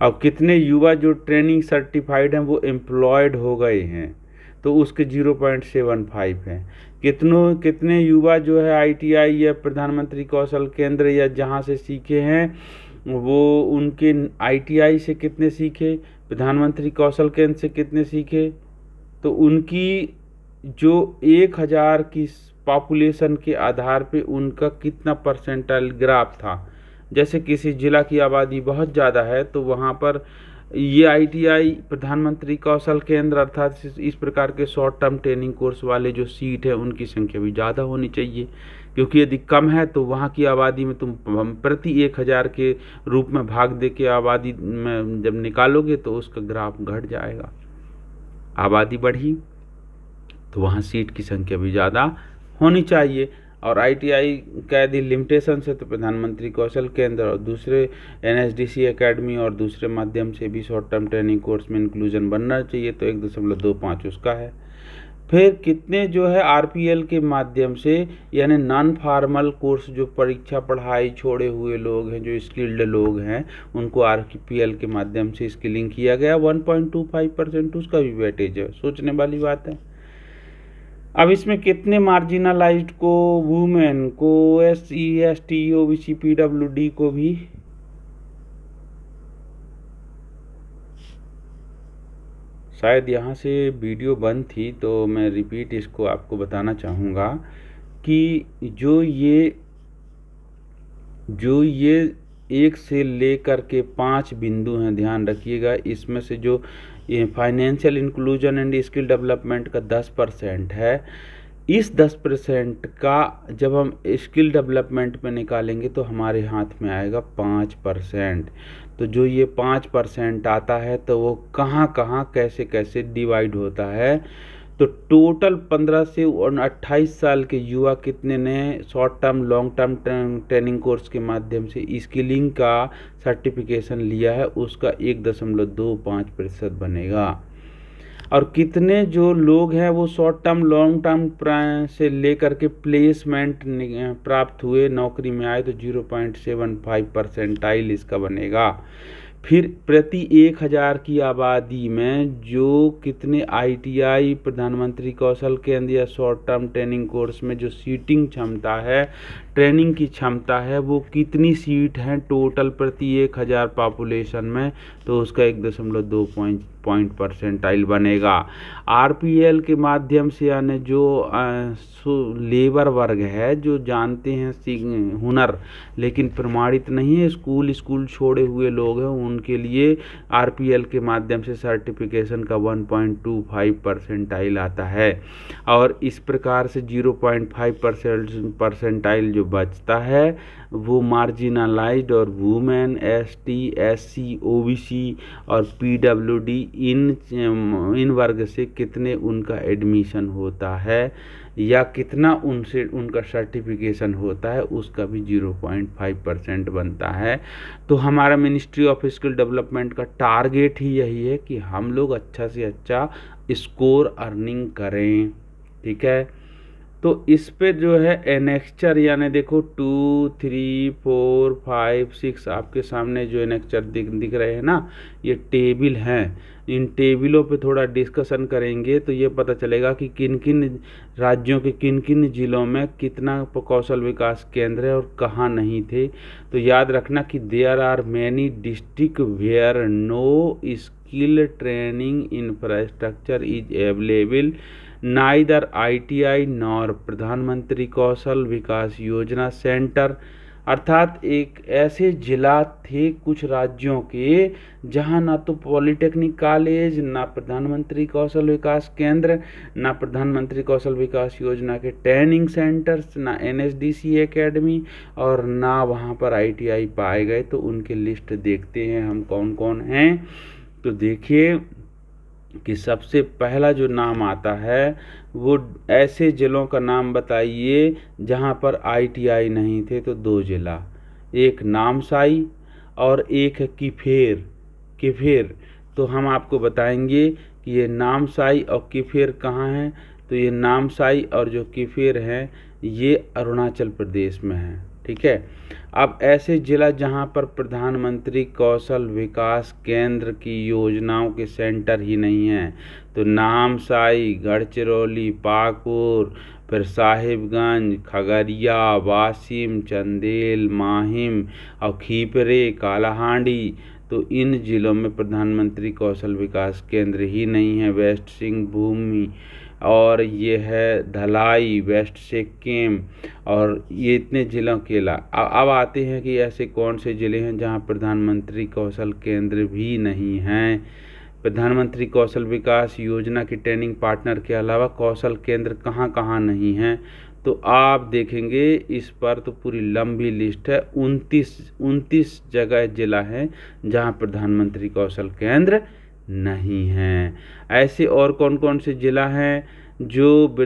अब कितने युवा जो ट्रेनिंग सर्टिफाइड हैं वो एम्प्लॉयड हो गए हैं, तो उसके 0.75 है। कितने युवा जो है ITI या प्रधानमंत्री कौशल केंद्र या जहाँ से सीखे हैं वो उनके ITI से कितने सीखे, प्रधानमंत्री कौशल केंद्र से कितने सीखे, तो उनकी जो 1000 की पॉपुलेशन के आधार पे उनका कितना परसेंटाइल ग्राफ था। जैसे किसी जिला की आबादी बहुत ज़्यादा है तो वहाँ पर ये ITI प्रधानमंत्री कौशल केंद्र अर्थात इस प्रकार के शॉर्ट टर्म ट्रेनिंग कोर्स वाले जो सीट है उनकी संख्या भी ज़्यादा होनी चाहिए, क्योंकि यदि कम है तो वहाँ की आबादी में तुम प्रति 1000 के रूप में भाग दे के आबादी में जब निकालोगे तो उसका ग्राफ घट जाएगा। आबादी बढ़ी तो वहाँ सीट की संख्या भी ज़्यादा होनी चाहिए। और ITI का यदि लिमिटेशन से तो प्रधानमंत्री कौशल केंद्र और दूसरे NSDC एकेडमी और दूसरे माध्यम से भी शॉर्ट टर्म ट्रेनिंग कोर्स में इंक्लूजन बनना चाहिए, तो 1.25 उसका है। फिर कितने जो है RPL के माध्यम से, यानी नॉन फार्मल कोर्स जो परीक्षा पढ़ाई छोड़े हुए लोग हैं, जो स्किल्ड लोग हैं, उनको RPL के माध्यम से स्किलिंग किया गया, 1.25% उसका भी वेटेज है। सोचने वाली बात है। अब इसमें कितने मार्जिनलाइज्ड को, वुमेन को, SC ST OBC PWD को भी शायद यहाँ से वीडियो बंद थी तो मैं रिपीट इसको आपको बताना चाहूँगा कि जो ये 1 से लेकर के 5 बिंदु हैं, ध्यान रखिएगा। इसमें से जो ये financial inclusion and skill development का 10% है, इस 10% का जब हम स्किल डेवलपमेंट में निकालेंगे तो हमारे हाथ में आएगा 5%। तो जो ये 5% आता है तो वो कहाँ कहाँ कैसे कैसे डिवाइड होता है, तो टोटल 15 से 28 साल के युवा कितने ने short term long term training course के माध्यम से स्किलिंग का सर्टिफिकेशन लिया है, उसका 1.25% बनेगा। और कितने जो लोग हैं वो शॉर्ट टर्म लॉन्ग टर्म से लेकर के प्लेसमेंट प्राप्त हुए, नौकरी में आए, तो 0.75% इसका बनेगा। फिर प्रति 1000 की आबादी में जो कितने ITI प्रधानमंत्री कौशल केंद्र या शॉर्ट टर्म ट्रेनिंग कोर्स में जो सीटिंग क्षमता है, ट्रेनिंग की क्षमता है, वो कितनी सीट हैं टोटल प्रति 1000 पॉपुलेशन में, तो उसका 1.25 पॉइंट परसेंटाइल बनेगा। आरपीएल के माध्यम से यानी जो लेबर वर्ग है जो जानते हैं हुनर लेकिन प्रमाणित नहीं है, स्कूल छोड़े हुए लोग हैं, उनके लिए आरपीएल के माध्यम से सर्टिफिकेशन का 1.25 परसेंटाइल आता है। और इस प्रकार से 0.5 परसेंटाइल जो बचता है वो मार्जिनलाइज्ड और वुमेन, एसटी, एससी, ओबीसी और पीडब्ल्यूडी इन वर्ग से कितने उनका एडमिशन होता है या कितना उनसे उनका सर्टिफिकेशन होता है, उसका भी 0.5% बनता है। तो हमारा मिनिस्ट्री ऑफ स्किल डेवलपमेंट का टारगेट ही यही है कि हम लोग अच्छा से अच्छा स्कोर अर्निंग करें। ठीक है, तो इस पे जो है एनेक्चर यानी देखो 2, 3, 4, 5, 6 आपके सामने जो एनेक्चर दिख रहे हैं ना, ये टेबल हैं। इन टेबलों पे थोड़ा डिस्कशन करेंगे तो ये पता चलेगा कि किन किन राज्यों के किन किन जिलों में कितना कौशल विकास केंद्र है और कहाँ नहीं थे। तो याद रखना कि there are many district where no skill training infrastructure is available, neither ITI nor Pradhanmantri Kaushal विकास योजना सेंटर। अर्थात एक ऐसे जिला थे कुछ राज्यों के जहां ना तो पॉलिटेक्निक कॉलेज, ना प्रधानमंत्री कौशल विकास केंद्र, ना प्रधानमंत्री कौशल विकास योजना के ट्रेनिंग सेंटर्स, ना एनएसडीसी एकेडमी और ना वहां पर आईटीआई पाए गए। तो उनकी लिस्ट देखते हैं हम कौन कौन हैं। तो देखिए कि सबसे पहला जो नाम आता है वो ऐसे जिलों का नाम बताइए जहां पर आईटीआई नहीं थे। तो 2 जिला, एक नामसाई और एक है किफेर। तो हम आपको बताएंगे कि ये नामसाई और किफेर कहाँ हैं। तो ये नामसाई और जो किफेर हैं ये अरुणाचल प्रदेश में हैं। ठीक है, अब ऐसे जिला जहां पर प्रधानमंत्री कौशल विकास केंद्र की योजनाओं के सेंटर ही नहीं हैं, तो नामसाई, गढ़चिरौली, पाकुर, फिर साहिबगंज, खगड़िया, वासिम, चंदेल, माहिम और खीपरे, कालाहांडी। तो इन जिलों में प्रधानमंत्री कौशल विकास केंद्र ही नहीं है। वेस्ट सिंहभूम और ये है धलाई, वेस्ट सिक्किम और ये इतने जिलों के अब आते हैं कि ऐसे कौन से ज़िले हैं जहां प्रधानमंत्री कौशल केंद्र भी नहीं हैं। प्रधानमंत्री कौशल विकास योजना की ट्रेनिंग पार्टनर के अलावा कौशल केंद्र कहाँ कहाँ नहीं हैं। तो आप देखेंगे इस पर तो पूरी लंबी लिस्ट है, 29 जगह जिला हैं जहां प्रधानमंत्री कौशल केंद्र नहीं हैं। ऐसे और कौन कौन से जिला हैं जो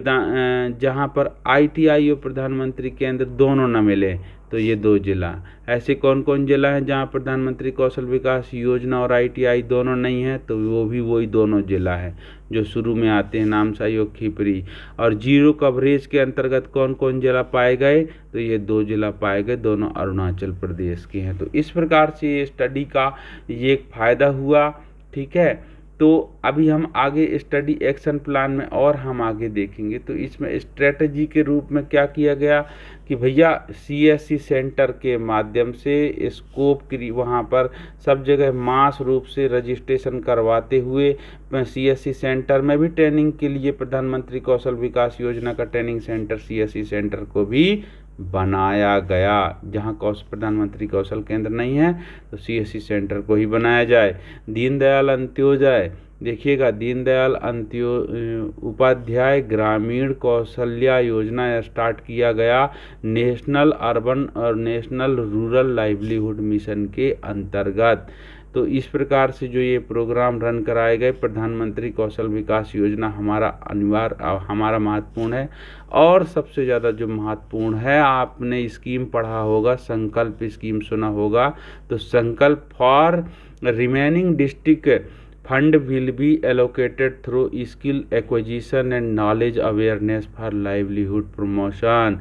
जहां पर आईटीआई और प्रधानमंत्री केंद्र दोनों न मिले। तो ये 2 जिला। ऐसे कौन कौन जिला हैं जहां प्रधानमंत्री कौशल विकास योजना और आईटीआई दोनों नहीं है। तो वो भी वही दोनों जिला है जो शुरू में आते हैं, नामसाई और खिपरी। और जीरो कवरेज के अंतर्गत कौन कौन जिला पाए गए। तो ये 2 जिला पाए गए, दोनों अरुणाचल प्रदेश के हैं। तो इस प्रकार से ये स्टडी का ये एक फ़ायदा हुआ। ठीक है, तो अभी हम आगे स्टडी एक्शन प्लान में और हम आगे देखेंगे। तो इसमें स्ट्रेटजी के रूप में क्या किया गया कि भैया सीएससी सेंटर के माध्यम से स्कोप की वहाँ पर सब जगह मास रूप से रजिस्ट्रेशन करवाते हुए सीएससी सेंटर में भी ट्रेनिंग के लिए प्रधानमंत्री कौशल विकास योजना का ट्रेनिंग सेंटर सीएससी सेंटर को भी बनाया गया। जहां प्रधानमंत्री कौशल केंद्र नहीं है तो सीएससी सेंटर को ही बनाया जाए। दीनदयाल अंत्योदय, देखिएगा दीनदयाल उपाध्याय ग्रामीण कौशल्या योजना स्टार्ट किया गया नेशनल अर्बन और नेशनल रूरल लाइवलीहुड मिशन के अंतर्गत। तो इस प्रकार से जो ये प्रोग्राम रन कराए गए, प्रधानमंत्री कौशल विकास योजना हमारा महत्वपूर्ण है। और सबसे ज़्यादा जो महत्वपूर्ण है, आपने स्कीम पढ़ा होगा, संकल्प स्कीम सुना होगा। तो संकल्प for remaining district fund will be allocated through skill acquisition and knowledge awareness for livelihood promotion.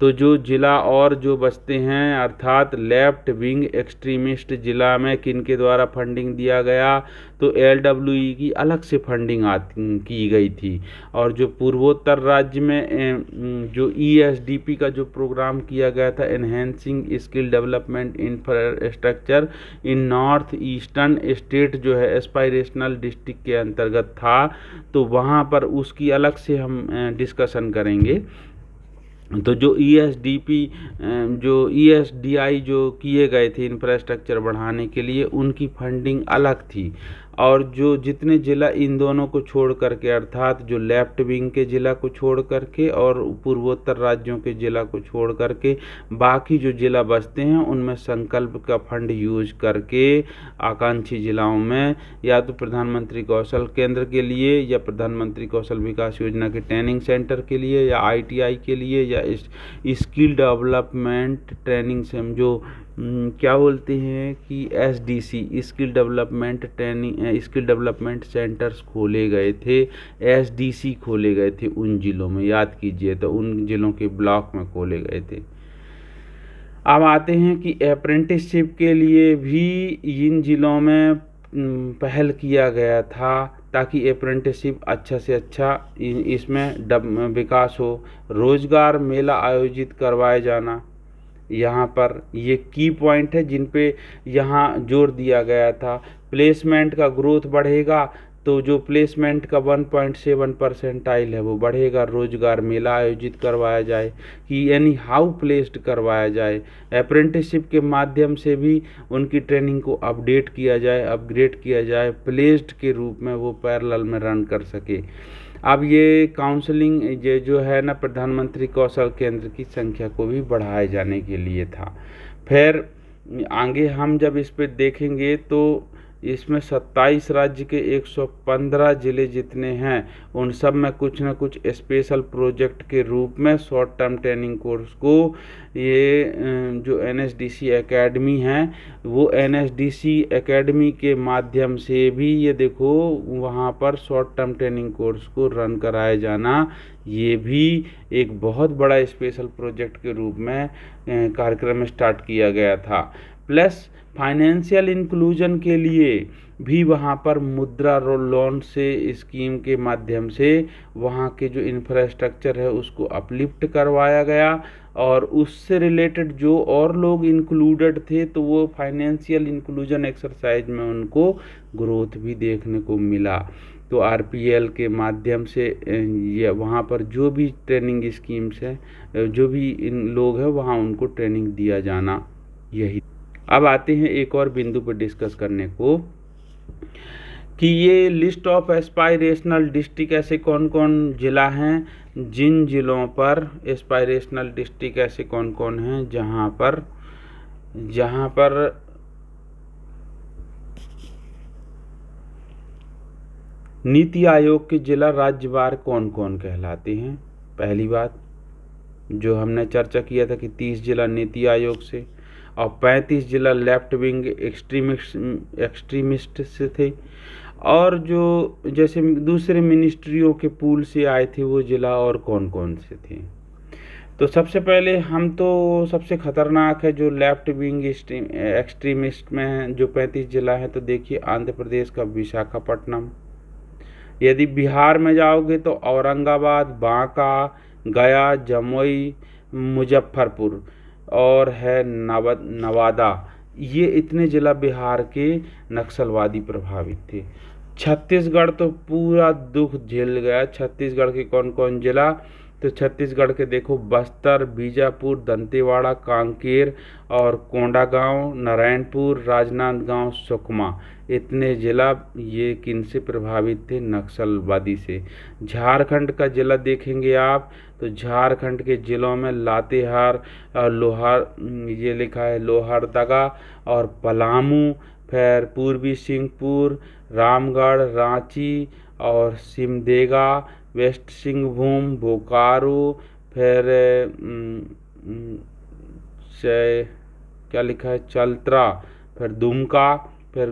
तो जो जिला और जो बचते हैं, अर्थात लेफ्ट विंग एक्सट्रीमिस्ट जिला में किन के द्वारा फंडिंग दिया गया, तो LWE की अलग से फंडिंग की गई थी। और जो पूर्वोत्तर राज्य में जो ESDP का जो प्रोग्राम किया गया था, enhancing skill development infrastructure in north eastern state, जो है एस्पायरेशनल डिस्ट्रिक्ट के अंतर्गत था, तो वहाँ पर उसकी अलग से हम डिस्कशन करेंगे। तो जो ESDP जो ESDI जो किए गए थे इंफ्रास्ट्रक्चर बढ़ाने के लिए, उनकी फंडिंग अलग थी। और जो जितने ज़िला इन दोनों को छोड़ करके, अर्थात जो लेफ्ट विंग के ज़िला को छोड़ करके और पूर्वोत्तर राज्यों के ज़िला को छोड़ करके बाकी जो ज़िला बचते हैं, उनमें संकल्प का फंड यूज करके आकांक्षी ज़िलाओं में या तो प्रधानमंत्री कौशल केंद्र के लिए, या प्रधानमंत्री कौशल विकास योजना के ट्रेनिंग सेंटर के लिए, या ITI के लिए, या स्किल डेवलपमेंट ट्रेनिंग से हम जो क्या बोलते हैं कि SDC स्किल डेवलपमेंट सेंटर्स खोले गए थे, SDC खोले गए थे उन ज़िलों में, याद कीजिए, तो उन ज़िलों के ब्लॉक में खोले गए थे। अब आते हैं कि अप्रेंटिसशिप के लिए भी इन ज़िलों में पहल किया गया था, ताकि अप्रेंटिसशिप अच्छा से अच्छा इसमें विकास हो। रोजगार मेला आयोजित करवाए जाना, यहाँ पर ये की पॉइंट है जिन पे यहाँ जोर दिया गया था। प्लेसमेंट का ग्रोथ बढ़ेगा, तो जो प्लेसमेंट का 1.7% है वो बढ़ेगा। रोजगार मेला आयोजित करवाया जाए कि यानी हाउ प्लेस्ड करवाया जाए। अप्रेंटिसशिप के माध्यम से भी उनकी ट्रेनिंग को अपडेट किया जाए, अपग्रेड किया जाए, प्लेस्ड के रूप में वो पैरेलल में रन कर सके। अब ये काउंसलिंग ये जो है ना, प्रधानमंत्री कौशल केंद्र की संख्या को भी बढ़ाए जाने के लिए था। फिर आगे हम जब इस पे देखेंगे तो इसमें 27 राज्य के 115 ज़िले जितने हैं, उन सब में कुछ न कुछ स्पेशल प्रोजेक्ट के रूप में शॉर्ट टर्म ट्रेनिंग कोर्स को ये जो NSDC एकेडमी है, वो NSDC एकेडमी के माध्यम से भी ये देखो वहाँ पर शॉर्ट टर्म ट्रेनिंग कोर्स को रन कराया जाना, ये भी एक बहुत बड़ा स्पेशल प्रोजेक्ट के रूप में कार्यक्रम स्टार्ट किया गया था। प्लस फाइनेंशियल इंक्लूजन के लिए भी वहाँ पर मुद्रा लोन से स्कीम के माध्यम से वहाँ के जो इंफ्रास्ट्रक्चर है उसको अपलिफ्ट करवाया गया, और उससे रिलेटेड जो और लोग इंक्लूडेड थे, तो वो फाइनेंशियल इंक्लूजन एक्सरसाइज में उनको ग्रोथ भी देखने को मिला। तो RPL के माध्यम से ये वहाँ पर जो भी ट्रेनिंग स्कीम्स हैं, जो भी इन लोग हैं, वहाँ उनको ट्रेनिंग दिया जाना, यही। अब आते हैं एक और बिंदु पर डिस्कस करने को कि ये लिस्ट ऑफ एस्पायरेशनल डिस्ट्रिक्ट ऐसे कौन कौन ज़िला हैं, जिन ज़िलों पर एस्पायरेशनल डिस्ट्रिक्ट ऐसे कौन कौन हैं जहाँ पर नीति आयोग के जिला राज्यवार कौन कौन कहलाते हैं। पहली बात जो हमने चर्चा किया था कि 30 जिला नीति आयोग से और 35 जिला लेफ्ट विंग एक्सट्रीमिस्ट से थे, और जो जैसे दूसरे मिनिस्ट्रियों के पूल से आए थे वो जिला और कौन कौन से थे। तो सबसे पहले हम तो सबसे खतरनाक है जो लेफ्ट विंग एक्सट्रीमिस्ट में है, जो 35 जिला है, तो देखिए आंध्र प्रदेश का विशाखापट्टनम। यदि बिहार में जाओगे तो औरंगाबाद, बांका, गया, जमुई, मुजफ्फरपुर और है नवादा। ये इतने ज़िला बिहार के नक्सलवादी प्रभावित थे। छत्तीसगढ़ तो पूरा दुख झेल गया। छत्तीसगढ़ के कौन कौन जिला, तो छत्तीसगढ़ के देखो बस्तर, बीजापुर, दंतेवाड़ा, कांकेर और कोंडागांव, नारायणपुर, राजनांदगांव, सुकमा, इतने ज़िला ये किन से प्रभावित थे, नक्सलवादी से। झारखंड का ज़िला देखेंगे आप तो झारखंड के ज़िलों में लातेहार और लोहार, ये लिखा है लोहरदगा और पलामू, फिर पूर्वी सिंहपुर, रामगढ़, रांची और सिमदेगा, वेस्ट सिंहभूम, बोकारो, फिर क्या लिखा है चलत्रा, फिर दुमका, फिर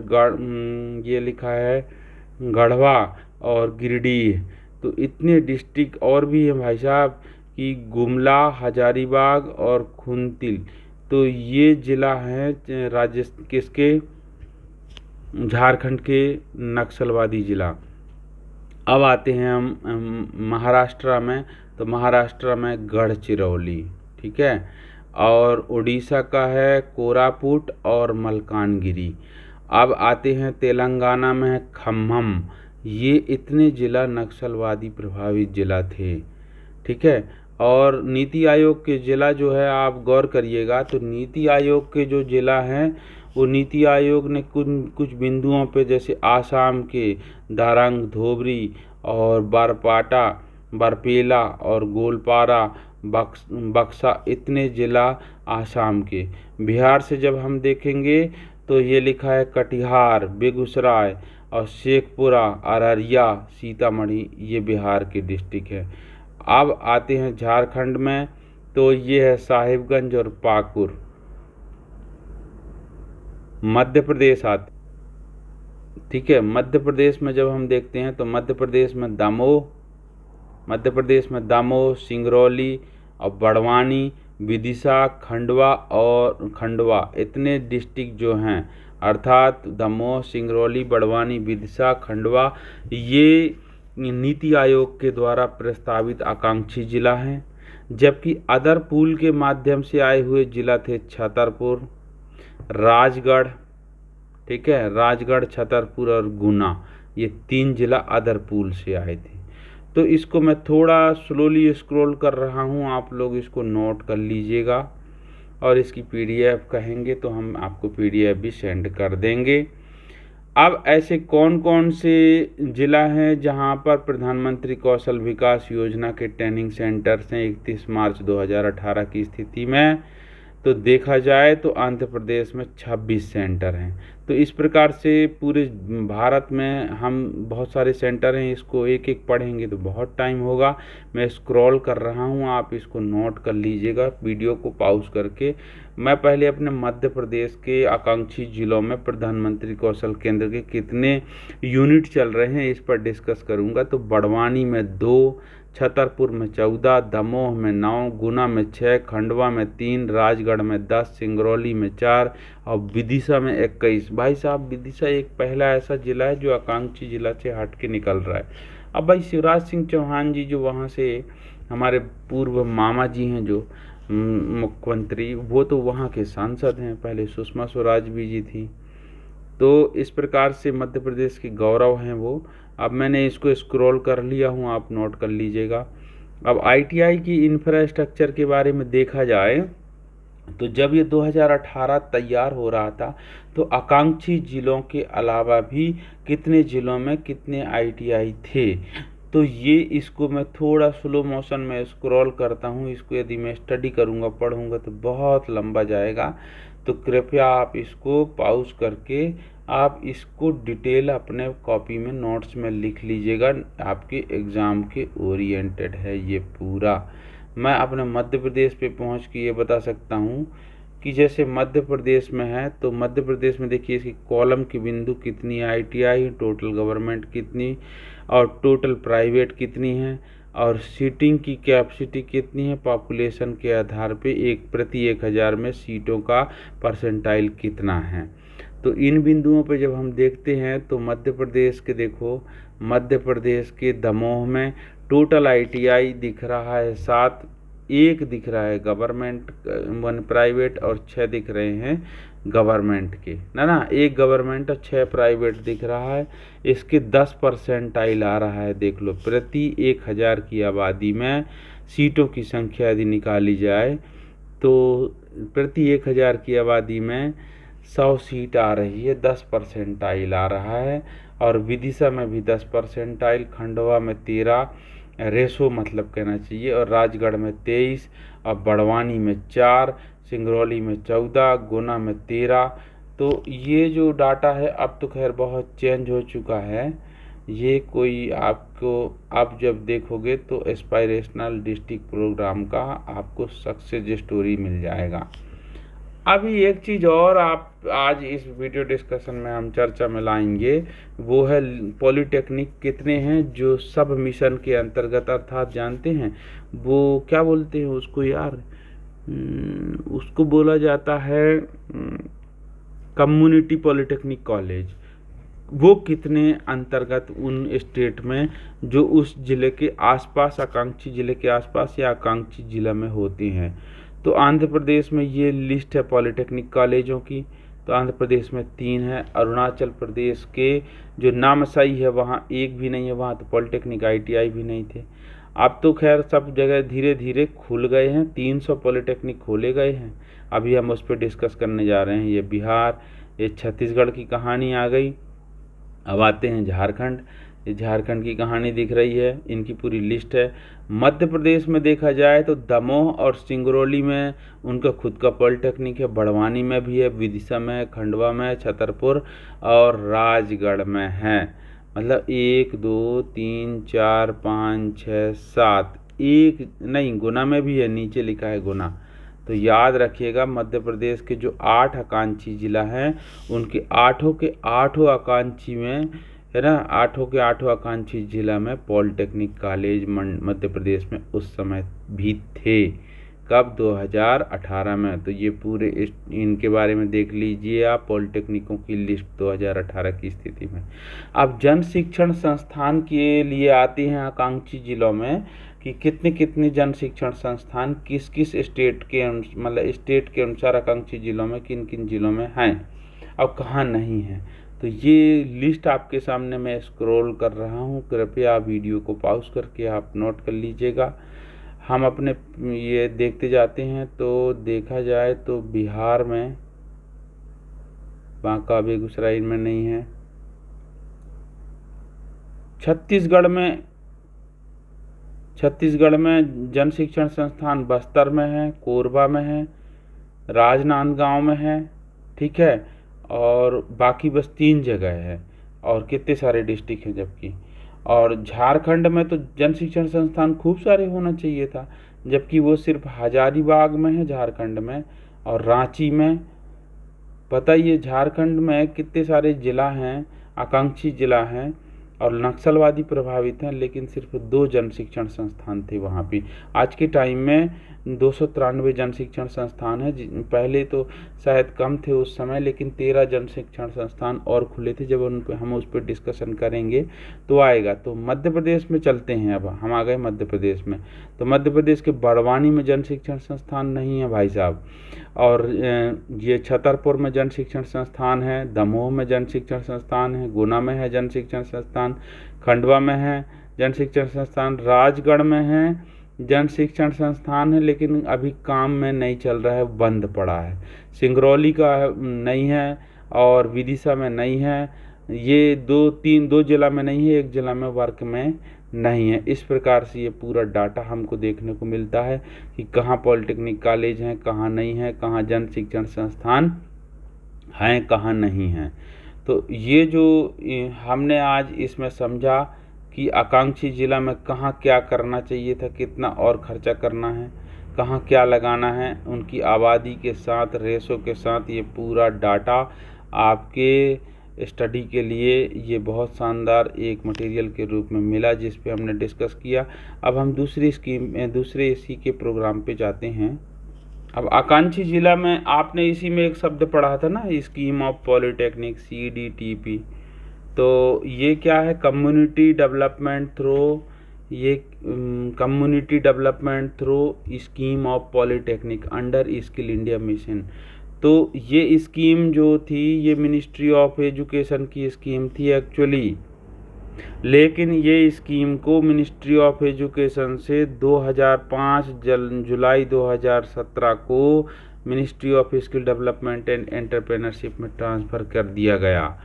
ये लिखा है गढ़वा और गिरिडीह। तो इतने डिस्ट्रिक्ट और भी हैं भाई साहब कि गुमला, हजारीबाग और खूंटी, तो ये ज़िला हैं किसके, झारखंड के नक्सलवादी ज़िला। अब आते हैं हम महाराष्ट्र में, तो महाराष्ट्र में गढ़चिरौली, ठीक है, और उड़ीसा का है कोरापुट और मलकानगिरी। अब आते हैं तेलंगाना में है खम्मम। ये इतने ज़िला नक्सलवादी प्रभावित ज़िला थे, ठीक है। और नीति आयोग के ज़िला जो है, आप गौर करिएगा, तो नीति आयोग के जो ज़िला हैं वो नीति आयोग ने कुछ कुछ बिंदुओं पे, जैसे आसाम के दारंग, धोबरी और बारपाटा, बरपेला और गोलपारा, बक्सा, इतने ज़िला आसाम के। बिहार से जब हम देखेंगे तो ये लिखा है कटिहार, बेगूसराय और शेखपुरा, अररिया, सीतामढ़ी, ये बिहार के डिस्ट्रिक्ट है। अब आते हैं झारखंड में, तो ये है साहिबगंज और पाकुर। मध्य प्रदेश आते, ठीक है, मध्य प्रदेश में जब हम देखते हैं तो मध्य प्रदेश में दामोह, सिंगरौली और बड़वानी, विदिशा, खंडवा इतने डिस्ट्रिक्ट जो हैं, अर्थात दमोह, सिंगरौली, बड़वानी, विदिशा, खंडवा, ये नीति आयोग के द्वारा प्रस्तावित आकांक्षी जिला हैं। जबकि अदर पूल के माध्यम से आए हुए जिला थे छतरपुर, राजगढ़, ठीक है, राजगढ़, छतरपुर और गुना, ये 3 जिला अदर पूल से आए थे। तो इसको मैं थोड़ा स्लोली स्क्रॉल कर रहा हूँ, आप लोग इसको नोट कर लीजिएगा, और इसकी पीडीएफ कहेंगे तो हम आपको पीडीएफ भी सेंड कर देंगे। अब ऐसे कौन कौन से ज़िला हैं जहां पर प्रधानमंत्री कौशल विकास योजना के ट्रेनिंग सेंटर्स हैं 31 मार्च 2018 की स्थिति में, तो देखा जाए तो आंध्र प्रदेश में 26 सेंटर हैं। तो इस प्रकार से पूरे भारत में हम बहुत सारे सेंटर हैं, इसको एक एक पढ़ेंगे तो बहुत टाइम होगा। मैं स्क्रॉल कर रहा हूँ, आप इसको नोट कर लीजिएगा वीडियो को पॉज करके। मैं पहले अपने मध्य प्रदेश के आकांक्षी जिलों में प्रधानमंत्री कौशल केंद्र के कितने यूनिट चल रहे हैं इस पर डिस्कस करूँगा। तो बड़वानी में 2, छतरपुर में 14, दमोह में 9, गुना में 6, खंडवा में 3, राजगढ़ में 10, सिंगरौली में 4 और विदिशा में 21। भाई साहब, विदिशा एक पहला ऐसा जिला है जो आकांक्षी जिला से हट के निकल रहा है। अब भाई शिवराज सिंह चौहान जी जो वहाँ से हमारे पूर्व मामा जी हैं जो मुख्यमंत्री, वो तो वहाँ के सांसद हैं, पहले सुषमा स्वराज भी जी थी। तो इस प्रकार से मध्य प्रदेश के गौरव हैं वो। अब मैंने इसको स्क्रॉल कर लिया हूँ, आप नोट कर लीजिएगा। अब आईटीआई की इंफ्रास्ट्रक्चर के बारे में देखा जाए तो जब ये 2018 तैयार हो रहा था तो आकांक्षी जिलों के अलावा भी कितने जिलों में कितने आईटीआई थे, तो ये इसको मैं थोड़ा स्लो मोशन में स्क्रॉल करता हूँ। इसको यदि मैं स्टडी करूँगा, पढ़ूँगा तो बहुत लंबा जाएगा, तो कृपया आप इसको पॉज करके आप इसको डिटेल अपने कॉपी में नोट्स में लिख लीजिएगा। आपके एग्ज़ाम के ओरिएंटेड है ये पूरा। मैं अपने मध्य प्रदेश पे पहुंच के ये बता सकता हूँ कि जैसे मध्य प्रदेश में है, तो मध्य प्रदेश में देखिए इसकी कॉलम की बिंदु कितनी आईटीआई, टोटल गवर्नमेंट कितनी और टोटल प्राइवेट कितनी है, और सीटिंग की कैपेसिटी कितनी है, पॉपुलेशन के आधार पे प्रति 1000 में सीटों का परसेंटाइल कितना है। तो इन बिंदुओं पे जब हम देखते हैं तो मध्य प्रदेश के देखो, मध्य प्रदेश के दमोह में टोटल आईटीआई दिख रहा है 7, 1 दिख रहा है गवर्नमेंट, 1 प्राइवेट और 6 दिख रहे हैं गवर्नमेंट के, ना 1 गवर्नमेंट और 6 प्राइवेट दिख रहा है। इसके 10 परसेंटाइल आ रहा है, देख लो, प्रति 1000 की आबादी में सीटों की संख्या यदि निकाली जाए तो प्रति 1000 की आबादी में 100 सीट आ रही है, 10 परसेंटाइल आ रहा है। और विदिशा में भी 10 परसेंटाइल, खंडवा में 13 रेशो मतलब कहना चाहिए, और राजगढ़ में 23 और बड़वानी में 4, सिंगरौली में 14, गुना में 13। तो ये जो डाटा है अब तो खैर बहुत चेंज हो चुका है। ये कोई आपको, आप जब देखोगे तो एस्पायरेशनल डिस्ट्रिक्ट प्रोग्राम का आपको सक्सेस स्टोरी मिल जाएगा। अभी एक चीज़ और आप आज इस वीडियो डिस्कशन में हम चर्चा में लाएंगे, वो है पॉलिटेक्निक कितने हैं जो सब मिशन के अंतर्गत, अर्थात जानते हैं वो क्या बोलते हैं उसको यार, उसको बोला जाता है कम्युनिटी पॉलिटेक्निक कॉलेज। वो कितने अंतर्गत उन स्टेट में जो उस जिले के आसपास, आकांक्षी जिले के आसपास या आकांक्षी जिला में होते हैं। तो आंध्र प्रदेश में ये लिस्ट है पॉलिटेक्निक कॉलेजों की। तो आंध्र प्रदेश में 3 है। अरुणाचल प्रदेश के जो नामसाई है वहाँ एक भी नहीं है, वहाँ तो पॉलिटेक्निक ITI भी नहीं थे। अब तो खैर सब जगह धीरे धीरे खुल गए हैं, 300 पॉलिटेक्निक खोले गए हैं। अभी हम उस पर डिस्कस करने जा रहे हैं। ये बिहार, ये छत्तीसगढ़ की कहानी आ गई। अब आते हैं झारखंड। ये झारखंड की कहानी दिख रही है, इनकी पूरी लिस्ट है। मध्य प्रदेश में देखा जाए तो दमोह और सिंगरौली में उनका खुद का पॉलिटेक्निक है। बड़वानी में भी है, विदिशा में, खंडवा में, छतरपुर और राजगढ़ में है। मतलब 1 2 3 4 5 6 7, एक नहीं, गुना में भी है, नीचे लिखा है गुना। तो याद रखिएगा मध्य प्रदेश के जो 8 आकांक्षी जिला हैं उनके 8 के 8 आकांक्षी में, है ना, 8 के 8 आकांक्षी जिला में पॉलिटेक्निक कॉलेज मध्य प्रदेश में उस समय भी थे। कब? 2018 में। तो ये पूरे इनके बारे में देख लीजिए आप, पॉलिटेक्निकों की लिस्ट 2018 की स्थिति में। अब जन शिक्षण संस्थान के लिए आते हैं आकांक्षी जिलों में कि कितने कितने जन शिक्षण संस्थान किस किस स्टेट के, मतलब स्टेट के अनुसार आकांक्षी जिलों में किन किन जिलों में हैं और कहाँ नहीं हैं। तो ये लिस्ट आपके सामने मैं स्क्रॉल कर रहा हूँ, कृपया वीडियो को पॉज करके आप नोट कर लीजिएगा। हम अपने ये देखते जाते हैं। तो देखा जाए तो बिहार में, बांका बेगूसराय में नहीं है। छत्तीसगढ़ में जन शिक्षण संस्थान बस्तर में है, कोरबा में है, राजनांदगांव में है, ठीक है। और बाकी बस 3 जगह है और कितने सारे डिस्ट्रिक्ट हैं जबकि। और झारखंड में तो जन शिक्षण संस्थान खूब सारे होना चाहिए था, जबकि वो सिर्फ हजारीबाग में है झारखंड में और रांची में। बताइए झारखंड में कितने सारे जिला हैं, आकांक्षी जिला हैं और नक्सलवादी प्रभावित हैं, लेकिन सिर्फ 2 जन शिक्षण संस्थान थे वहाँ पे। आज के टाइम में 293 जन शिक्षण संस्थान है। पहले तो शायद कम थे उस समय, लेकिन 13 जन शिक्षण संस्थान और खुले थे। जब उन पे हम उस पर डिस्कशन करेंगे तो आएगा। तो मध्य प्रदेश में चलते हैं। अब हम आ गए मध्य प्रदेश में। तो मध्य प्रदेश के बड़वानी में जन शिक्षण संस्थान नहीं है भाई साहब। और ये छतरपुर में जन शिक्षण संस्थान है, दमोह में जन शिक्षण संस्थान है, गुना में है जन शिक्षण संस्थान, खंडवा में है जन शिक्षण संस्थान, राजगढ़ में है जन शिक्षण संस्थान है, लेकिन अभी काम में नहीं चल रहा है, बंद पड़ा है। सिंगरौली का नहीं है और विदिशा में नहीं है। ये 2 जिला में नहीं है, 1 जिला में वर्क में नहीं है। इस प्रकार से ये पूरा डाटा हमको देखने को मिलता है कि कहाँ पॉलिटेक्निक कॉलेज हैं, कहाँ नहीं है, कहाँ जन शिक्षण संस्थान हैं, कहाँ नहीं हैं। तो ये जो हमने आज इसमें समझा कि आकांक्षी जिला में कहाँ क्या करना चाहिए था, कितना और खर्चा करना है, कहाँ क्या लगाना है, उनकी आबादी के साथ, रेशो के साथ, ये पूरा डाटा आपके स्टडी के लिए ये बहुत शानदार एक मटेरियल के रूप में मिला, जिस पे हमने डिस्कस किया। अब हम दूसरे इसी के प्रोग्राम पे जाते हैं। अब आकांक्षी जिला में आपने इसी में एक शब्द पढ़ा था ना, स्कीम ऑफ पॉलिटेक्निक, CDTP। तो ये क्या है? कम्युनिटी डेवलपमेंट थ्रू, ये community development through scheme of polytechnic under skill India mission. तो ये स्कीम जो थी ये मिनिस्ट्री ऑफ एजुकेशन की स्कीम थी एक्चुअली, लेकिन ये स्कीम को मिनिस्ट्री ऑफ एजुकेशन से 2005 जुलाई 2017 को ministry of skill development and entrepreneurship में ट्रांसफ़र कर दिया गया।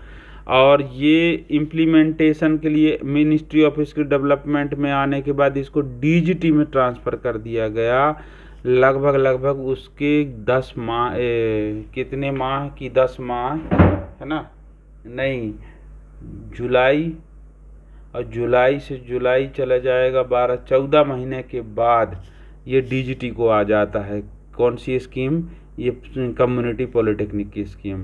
और ये इम्प्लीमेंटेशन के लिए मिनिस्ट्री ऑफ स्किल डेवलपमेंट में आने के बाद इसको DGT में ट्रांसफ़र कर दिया गया। लगभग उसके 10 माह, कितने माह की 10 माह, है ना, नहीं, जुलाई, और जुलाई चला जाएगा 12-14 महीने के बाद ये DGT को आ जाता है। कौन सी स्कीम? ये कम्युनिटी पॉलिटेक्निक की स्कीम।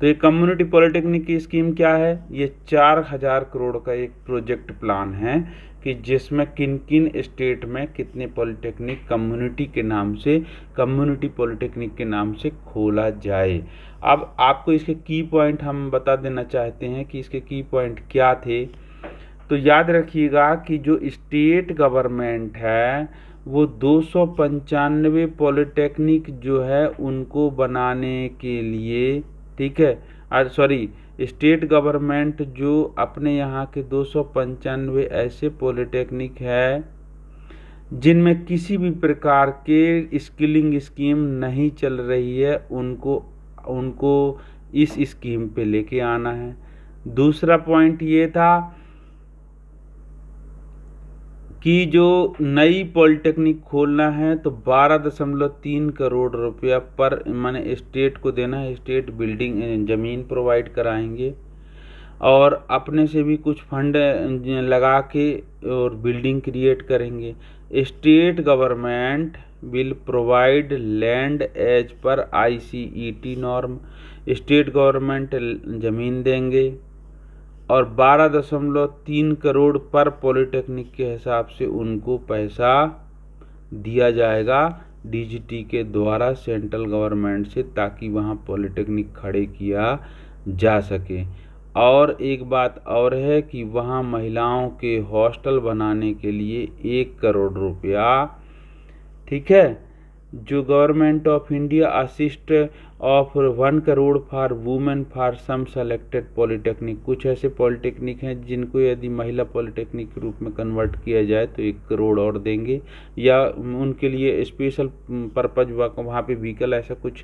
तो ये कम्युनिटी पॉलिटेक्निक की स्कीम क्या है? ये 4000 करोड़ का एक प्रोजेक्ट प्लान है कि जिसमें किन किन स्टेट में कितने पॉलिटेक्निक कम्युनिटी के नाम से, कम्युनिटी पॉलिटेक्निक के नाम से खोला जाए। अब आपको इसके की पॉइंट हम बता देना चाहते हैं कि इसके की पॉइंट क्या थे। तो याद रखिएगा कि जो स्टेट गवर्नमेंट है वो 295 पॉलिटेक्निक जो है उनको बनाने के लिए, ठीक है, सॉरी, स्टेट गवर्नमेंट जो अपने यहाँ के 295 ऐसे पॉलिटेक्निक है जिनमें किसी भी प्रकार के स्किलिंग स्कीम नहीं चल रही है, उनको उनको इस स्कीम पे लेके आना है। दूसरा पॉइंट ये था कि जो नई पॉलिटेक्निक खोलना है तो 12.3 करोड़ रुपया पर माने स्टेट को देना है। स्टेट बिल्डिंग ज़मीन प्रोवाइड कराएंगे और अपने से भी कुछ फंड लगा के और बिल्डिंग क्रिएट करेंगे। State government will provide land as per ICET norm. State government ज़मीन देंगे और 12.3 करोड़ पर पॉलिटेक्निक के हिसाब से उनको पैसा दिया जाएगा DGT के द्वारा सेंट्रल गवर्नमेंट से, ताकि वहाँ पॉलिटेक्निक खड़े किया जा सके। और एक बात और है कि वहाँ महिलाओं के हॉस्टल बनाने के लिए 1 करोड़ रुपया, ठीक है, जो government of India assist of 1 crore for women for some selected polytechnic. कुछ ऐसे पॉलिटेक्निक हैं जिनको यदि महिला पॉलिटेक्निक के रूप में कन्वर्ट किया जाए तो 1 करोड़ और देंगे, या उनके लिए स्पेशल पर्पज वहाँ पे व्हीकल ऐसा कुछ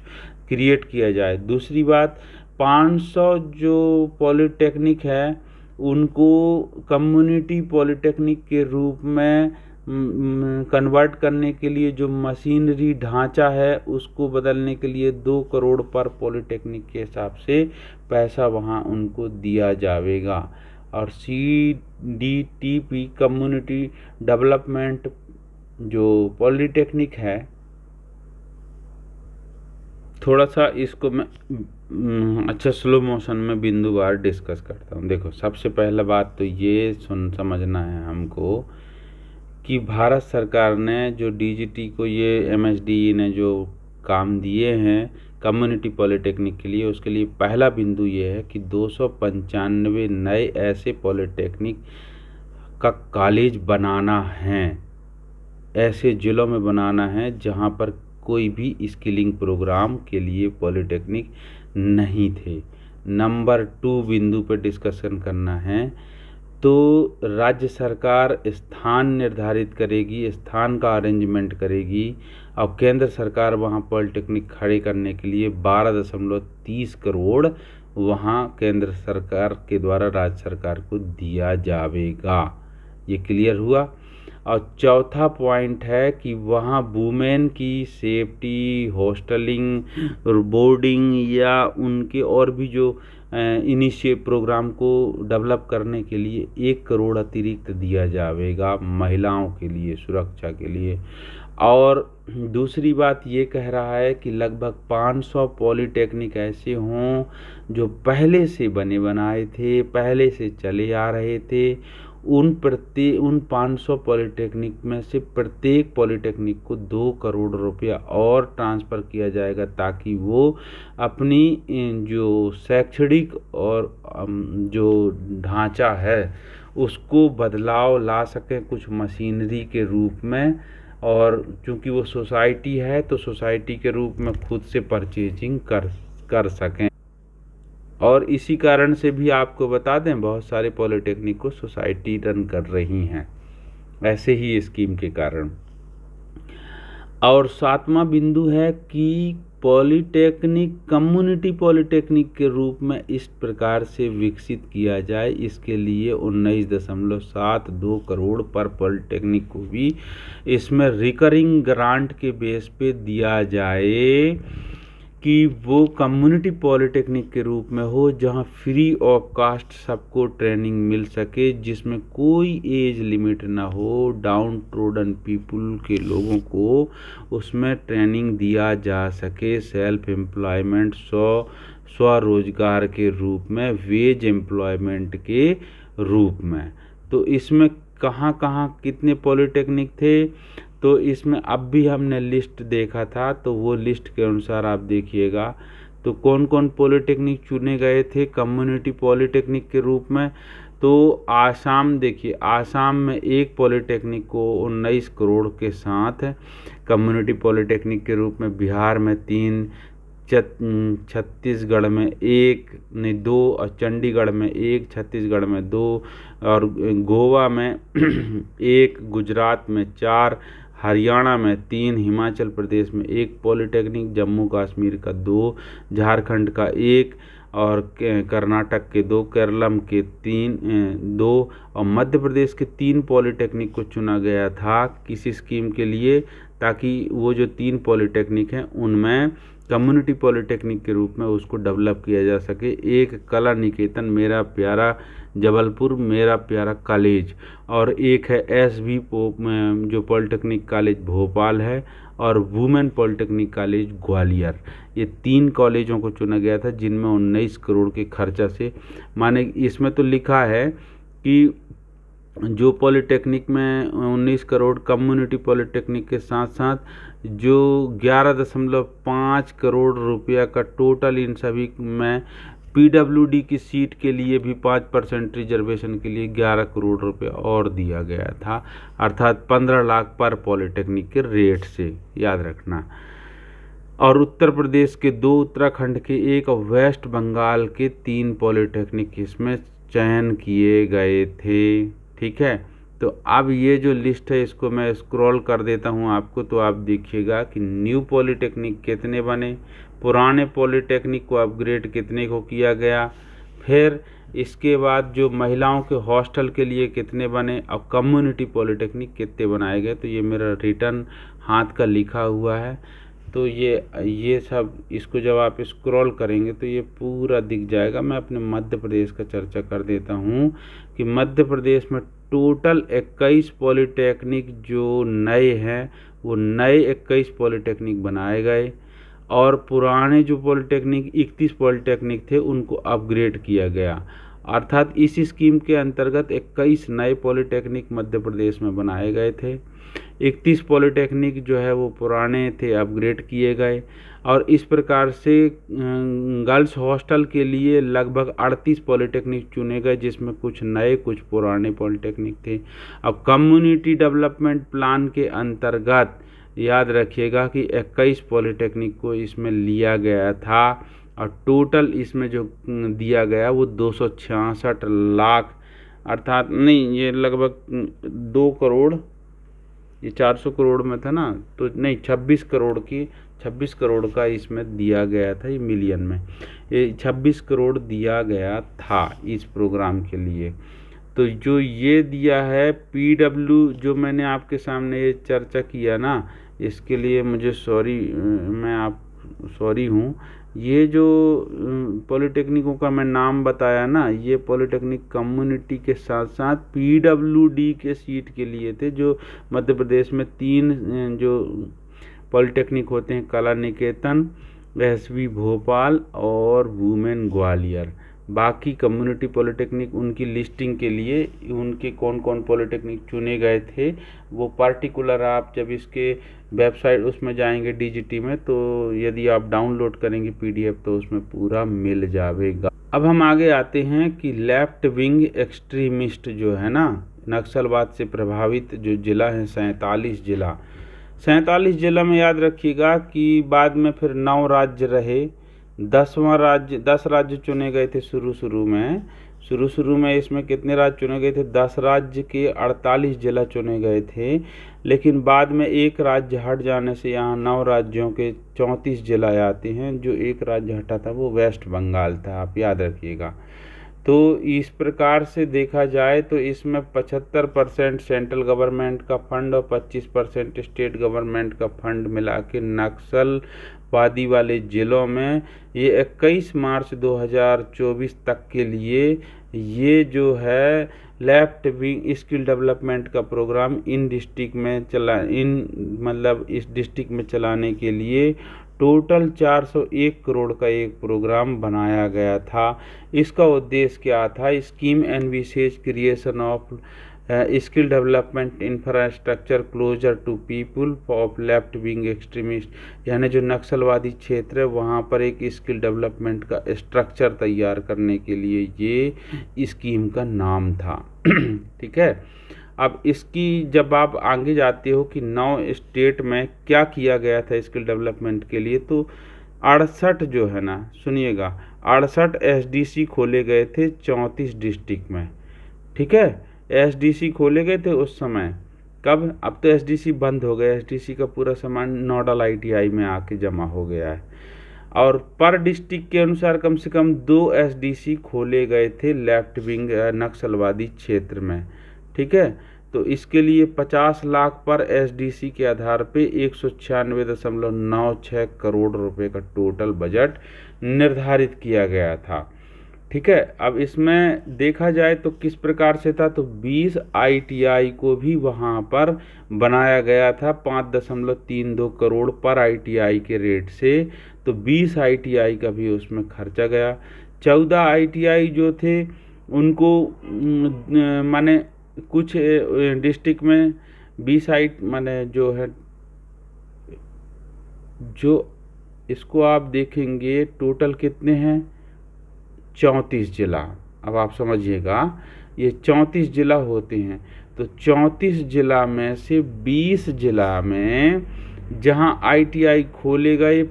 क्रिएट किया जाए। दूसरी बात, 500 जो पॉलिटेक्निक है उनको कम्युनिटी पॉलिटेक्निक के रूप में कन्वर्ट करने के लिए जो मशीनरी ढांचा है उसको बदलने के लिए 2 करोड़ पर पॉलिटेक्निक के हिसाब से पैसा वहां उनको दिया जाएगा। और CDTP कम्युनिटी डेवलपमेंट जो पॉलिटेक्निक है, थोड़ा सा इसको मैं अच्छा स्लो मोशन में बिंदुवार डिस्कस करता हूँ। देखो, सबसे पहला बात तो ये समझना है हमको कि भारत सरकार ने जो DGT को ये MSDE ने जो काम दिए हैं कम्युनिटी पॉलिटेक्निक के लिए, उसके लिए पहला बिंदु ये है कि 295 नए ऐसे पॉलिटेक्निक का कॉलेज बनाना है, ऐसे ज़िलों में बनाना है जहाँ पर कोई भी स्किलिंग प्रोग्राम के लिए पॉलिटेक्निक नहीं थे। नंबर 2 बिंदु पर डिस्कशन करना है तो राज्य सरकार स्थान निर्धारित करेगी, स्थान का अरेंजमेंट करेगी और केंद्र सरकार वहाँ पॉलिटेक्निक खड़े करने के लिए 12.30 करोड़ वहाँ केंद्र सरकार के द्वारा राज्य सरकार को दिया जाएगा। ये क्लियर हुआ। और चौथा पॉइंट है कि वहाँ वुमेन की सेफ्टी, हॉस्टलिंग, बोर्डिंग या उनके और भी जो इनिशिएटिव प्रोग्राम को डेवलप करने के लिए 1 करोड़ अतिरिक्त दिया जाएगा महिलाओं के लिए, सुरक्षा के लिए। और दूसरी बात ये कह रहा है कि लगभग 500 पॉलिटेक्निक ऐसे हों जो पहले से बने बनाए थे, पहले से चले आ रहे थे। उन 500 पॉलिटेक्निक में से प्रत्येक पॉलिटेक्निक को 2 करोड़ रुपया और ट्रांसफ़र किया जाएगा ताकि वो अपनी जो शैक्षणिक और जो ढांचा है उसको बदलाव ला सकें कुछ मशीनरी के रूप में। और चूँकि वो सोसाइटी है तो सोसाइटी के रूप में खुद से परचेजिंग कर सकें। और इसी कारण से भी आपको बता दें, बहुत सारे पॉलिटेक्निक को सोसाइटी रन कर रही हैं ऐसे ही स्कीम के कारण। और 7वां बिंदु है कि पॉलिटेक्निक कम्युनिटी पॉलिटेक्निक के रूप में इस प्रकार से विकसित किया जाए, इसके लिए 19.72 करोड़ पर पॉलिटेक्निक को भी इसमें रिकरिंग ग्रांट के बेस पे दिया जाए कि वो कम्युनिटी पॉलिटेक्निक के रूप में हो, जहाँ फ्री ऑफ कास्ट सबको ट्रेनिंग मिल सके, जिसमें कोई एज लिमिट ना हो, डाउन ट्रोडन पीपुल के लोगों को उसमें ट्रेनिंग दिया जा सके, सेल्फ एम्प्लॉयमेंट स्वरोजगार के रूप में, वेज एम्प्लॉयमेंट के रूप में। तो इसमें कहाँ कहाँ कितने पॉलिटेक्निक थे, तो इसमें अब भी हमने लिस्ट देखा था, तो वो लिस्ट के अनुसार आप देखिएगा तो कौन कौन पॉलिटेक्निक चुने गए थे कम्युनिटी पॉलिटेक्निक के रूप में। तो आसाम देखिए, आसाम में एक पॉलिटेक्निक को 19 करोड़ के साथ कम्युनिटी पॉलिटेक्निक के रूप में, बिहार में 3, छत्तीसगढ़ में 1 नहीं 2, और चंडीगढ़ में 1, छत्तीसगढ़ में 2, और गोवा में 1, गुजरात में 4, हरियाणा में 3, हिमाचल प्रदेश में 1 पॉलिटेक्निक, जम्मू कश्मीर का 2, झारखंड का 1, और कर्नाटक के 2, केरलम के 2, और मध्य प्रदेश के 3 पॉलिटेक्निक को चुना गया था किसी स्कीम के लिए, ताकि वो जो 3 पॉलिटेक्निक हैं उनमें कम्युनिटी पॉलिटेक्निक के रूप में उसको डेवलप किया जा सके। एक कला निकेतन मेरा प्यारा जबलपुर मेरा प्यारा कॉलेज, और एक है एसवी पोप जो पॉलिटेक्निक कॉलेज भोपाल है, और वुमेन पॉलिटेक्निक कॉलेज ग्वालियर। ये 3 कॉलेजों को चुना गया था जिनमें 19 करोड़ के खर्चा से, माने इसमें तो लिखा है कि जो पॉलिटेक्निक में 19 करोड़, कम्युनिटी पॉलिटेक्निक के साथ साथ जो 11.5 करोड़ रुपया का टोटल इन सभी में पीडब्ल्यूडी की सीट के लिए भी 5% रिजर्वेशन के लिए 11 करोड़ रुपया और दिया गया था, अर्थात 15 लाख पर पॉलिटेक्निक के रेट से, याद रखना। और उत्तर प्रदेश के 2, उत्तराखंड के 1 और वेस्ट बंगाल के 3 पॉलिटेक्निक इसमें चयन किए गए थे। ठीक है, तो अब ये जो लिस्ट है इसको मैं स्क्रॉल कर देता हूँ आपको, तो आप देखिएगा कि न्यू पॉलिटेक्निक कितने बने, पुराने पॉलिटेक्निक को अपग्रेड कितने को किया गया, फिर इसके बाद जो महिलाओं के हॉस्टल के लिए कितने बने, और कम्युनिटी पॉलिटेक्निक कितने बनाए गए। तो ये मेरा रिटर्न हाथ का लिखा हुआ है, तो ये सब इसको जब आप स्क्रॉल करेंगे तो ये पूरा दिख जाएगा। मैं अपने मध्य प्रदेश का चर्चा कर देता हूँ कि मध्य प्रदेश में टोटल 21 पॉलिटेक्निक जो नए हैं वो नए 21 पॉलिटेक्निक बनाए गए, और पुराने जो पॉलिटेक्निक 31 पॉलिटेक्निक थे उनको अपग्रेड किया गया। अर्थात इस स्कीम के अंतर्गत 21 नए पॉलिटेक्निक मध्य प्रदेश में बनाए गए थे, 31 पॉलिटेक्निक जो है वो पुराने थे अपग्रेड किए गए, और इस प्रकार से गर्ल्स हॉस्टल के लिए लगभग 38 पॉलिटेक्निक चुने गए, जिसमें कुछ नए कुछ पुराने पॉलिटेक्निक थे। अब कम्युनिटी डेवलपमेंट प्लान के अंतर्गत याद रखिएगा कि 21 पॉलिटेक्निक को इसमें लिया गया था, और टोटल इसमें जो दिया गया वो 266 लाख, अर्थात नहीं, ये लगभग 2 करोड़, ये 400 करोड़ में था ना, तो नहीं 26 करोड़ का इसमें दिया गया था, ये मिलियन में, ये 26 करोड़ दिया गया था इस प्रोग्राम के लिए। तो जो ये दिया है पीडब्ल्यू, जो मैंने आपके सामने ये चर्चा किया ना, इसके लिए मुझे सॉरी हूँ। ये जो पॉलिटेक्निकों का मैं नाम बताया ना, ये पॉलिटेक्निक कम्युनिटी के साथ साथ पीडब्ल्यूडी के सीट के लिए थे, जो मध्य प्रदेश में 3 जो पॉलिटेक्निक होते हैं, कला निकेतन, एसवी भोपाल और वुमेन ग्वालियर। बाकी कम्युनिटी पॉलिटेक्निक उनकी लिस्टिंग के लिए उनके कौन कौन पॉलिटेक्निक चुने गए थे वो पर्टिकुलर आप जब इसके वेबसाइट उसमें जाएंगे डीजीटी में, तो यदि आप डाउनलोड करेंगे पीडीएफ तो उसमें पूरा मिल जाएगा। अब हम आगे आते हैं कि लेफ्ट विंग एक्सट्रीमिस्ट जो है ना, नक्सलवाद से प्रभावित जो जिला है 47 जिला में याद रखिएगा कि बाद में फिर 9 राज्य रहे, 10 राज्य चुने गए थे शुरू में इसमें कितने राज्य चुने गए थे, 10 राज्य के 48 जिला चुने गए थे, लेकिन बाद में एक राज्य हट जाने से यहाँ 9 राज्यों के 34 जिला आते हैं। जो एक राज्य हटा था वो वेस्ट बंगाल था, आप याद रखिएगा। तो इस प्रकार से देखा जाए तो इसमें 75% सेंट्रल गवर्नमेंट का फंड और 25% स्टेट गवर्नमेंट का फंड मिला के नक्सल वादी वाले ज़िलों में ये 21 मार्च 2024 तक के लिए ये जो है लेफ्ट विंग स्किल डेवलपमेंट का प्रोग्राम इन डिस्ट्रिक्ट में इस डिस्ट्रिक्ट में चलाने के लिए टोटल 401 करोड़ का एक प्रोग्राम बनाया गया था। इसका उद्देश्य क्या था? Scheme envisages creation of skill development infrastructure closer to people of left wing extremist, यानी जो नक्सलवादी क्षेत्र है वहाँ पर एक स्किल डेवलपमेंट का स्ट्रक्चर तैयार करने के लिए ये स्कीम का नाम था। ठीक है। अब इसकी जब आप आगे जाते हो कि 9 स्टेट में क्या किया गया था स्किल डेवलपमेंट के लिए, तो 68 जो है ना, सुनिएगा, 68 एसडीसी खोले गए थे 34 डिस्ट्रिक्ट में। ठीक है, एसडीसी खोले गए थे उस समय। कब? अब तो एसडीसी बंद हो गया, एसडीसी का पूरा सामान नोडल आईटीआई में आके जमा हो गया है। और पर डिस्ट्रिक्ट के अनुसार कम से कम 2 एसडीसी खोले गए थे लेफ्ट विंग नक्सलवादी क्षेत्र में। ठीक है, तो इसके लिए 50 लाख पर एसडीसी के आधार पे 196.96 करोड़ रुपए का टोटल बजट निर्धारित किया गया था। ठीक है, अब इसमें देखा जाए तो किस प्रकार से था, तो 20 आईटीआई को भी वहाँ पर बनाया गया था 5.32 करोड़ पर आईटीआई के रेट से, तो 20 आईटीआई का भी उसमें खर्चा गया। 14 आईटीआई जो थे उनको माने कुछ डिस्ट्रिक्ट में 20 माने जो है, जो इसको आप देखेंगे टोटल कितने हैं, 34 जिला। अब आप समझिएगा, ये 34 जिला होते हैं, तो 34 जिला में से 20 जिला में जहां आईटीआई खोले गए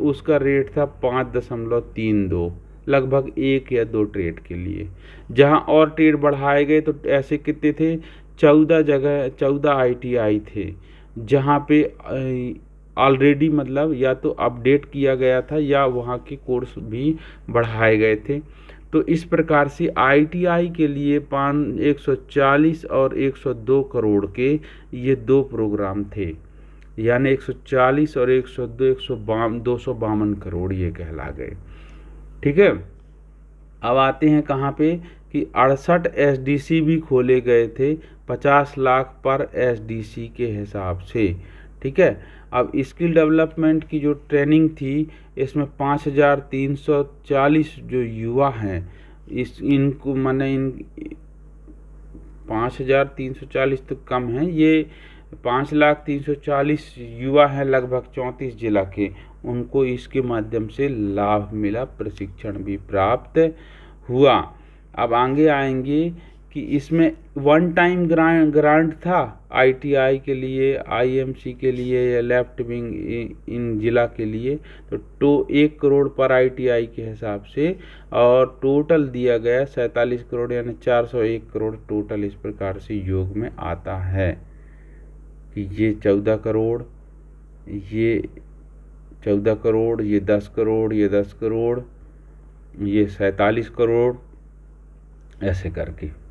उसका रेट था 5.32, लगभग 1 या 2 ट्रेड के लिए। जहां और ट्रेड बढ़ाए गए तो ऐसे कितने थे, 14 जगह 14 आईटीआई थे जहां पे ऑलरेडी मतलब या तो अपडेट किया गया था या वहाँ के कोर्स भी बढ़ाए गए थे। तो इस प्रकार से आईटीआई के लिए 140 और 102 करोड़ के ये 2 प्रोग्राम थे, यानी 140 और 102 252 करोड़ ये कहला गए। ठीक है, अब आते हैं कहाँ पे कि 68 एसडीसी भी खोले गए थे 50 लाख पर एसडीसी के हिसाब से। ठीक है, अब स्किल डेवलपमेंट की जो ट्रेनिंग थी इसमें 5340 जो युवा हैं, इनको माने 5340 तो कम है, ये 5,340 युवा हैं लगभग 34 जिला के, उनको इसके माध्यम से लाभ मिला, प्रशिक्षण भी प्राप्त हुआ। अब आगे आएंगे कि इसमें वन टाइम ग्रांट था आईटीआई के लिए, आईएमसी के लिए या लेफ्ट विंग इन जिला के लिए, तो 1 करोड़ पर आईटीआई के हिसाब से, और टोटल दिया गया 47 करोड़, यानी 401 करोड़ टोटल इस प्रकार से योग में आता है कि ये 14 करोड़, ये 14 करोड़, ये 10 करोड़, ये 10 करोड़, ये 47 करोड़, ऐसे करके।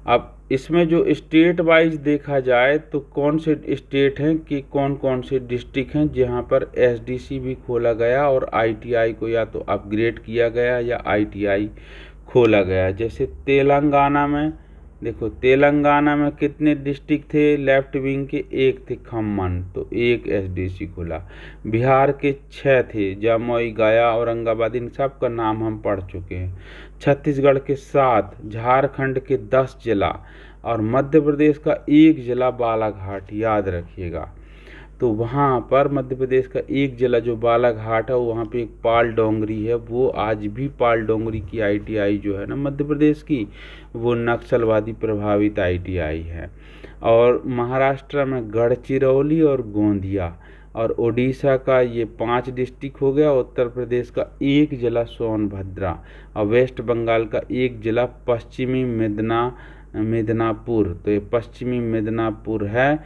अब इसमें जो स्टेट वाइज देखा जाए तो कौन से स्टेट हैं कि कौन कौन से डिस्ट्रिक्ट हैं जहां पर एसडीसी भी खोला गया और आईटीआई को या तो अपग्रेड किया गया या आईटीआई खोला गया। जैसे तेलंगाना में देखो, तेलंगाना में कितने डिस्ट्रिक्ट थे लेफ्ट विंग के, 1 थे खम्मन, तो 1 एसडीसी खोला। बिहार के 6 थे, जमुई, गया, औरंगाबाद, इन सब का नाम हम पढ़ चुके हैं। छत्तीसगढ़ के 7, झारखंड के 10 जिला और मध्य प्रदेश का 1 जिला बालाघाट, याद रखिएगा। तो वहाँ पर मध्य प्रदेश का 1 जिला जो बालाघाट है, वहाँ पे एक पाल डोंगरी है, वो आज भी पाल डोंगरी की आईटीआई जो है ना मध्य प्रदेश की, वो नक्सलवादी प्रभावित आईटीआई है। और महाराष्ट्र में गढ़चिरौली और गोंदिया, और उड़ीसा का ये 5 डिस्ट्रिक्ट हो गया, उत्तर प्रदेश का 1 जिला सोनभद्रा, और वेस्ट बंगाल का 1 जिला पश्चिमी मिदनापुर, तो ये पश्चिमी मिदनापुर है।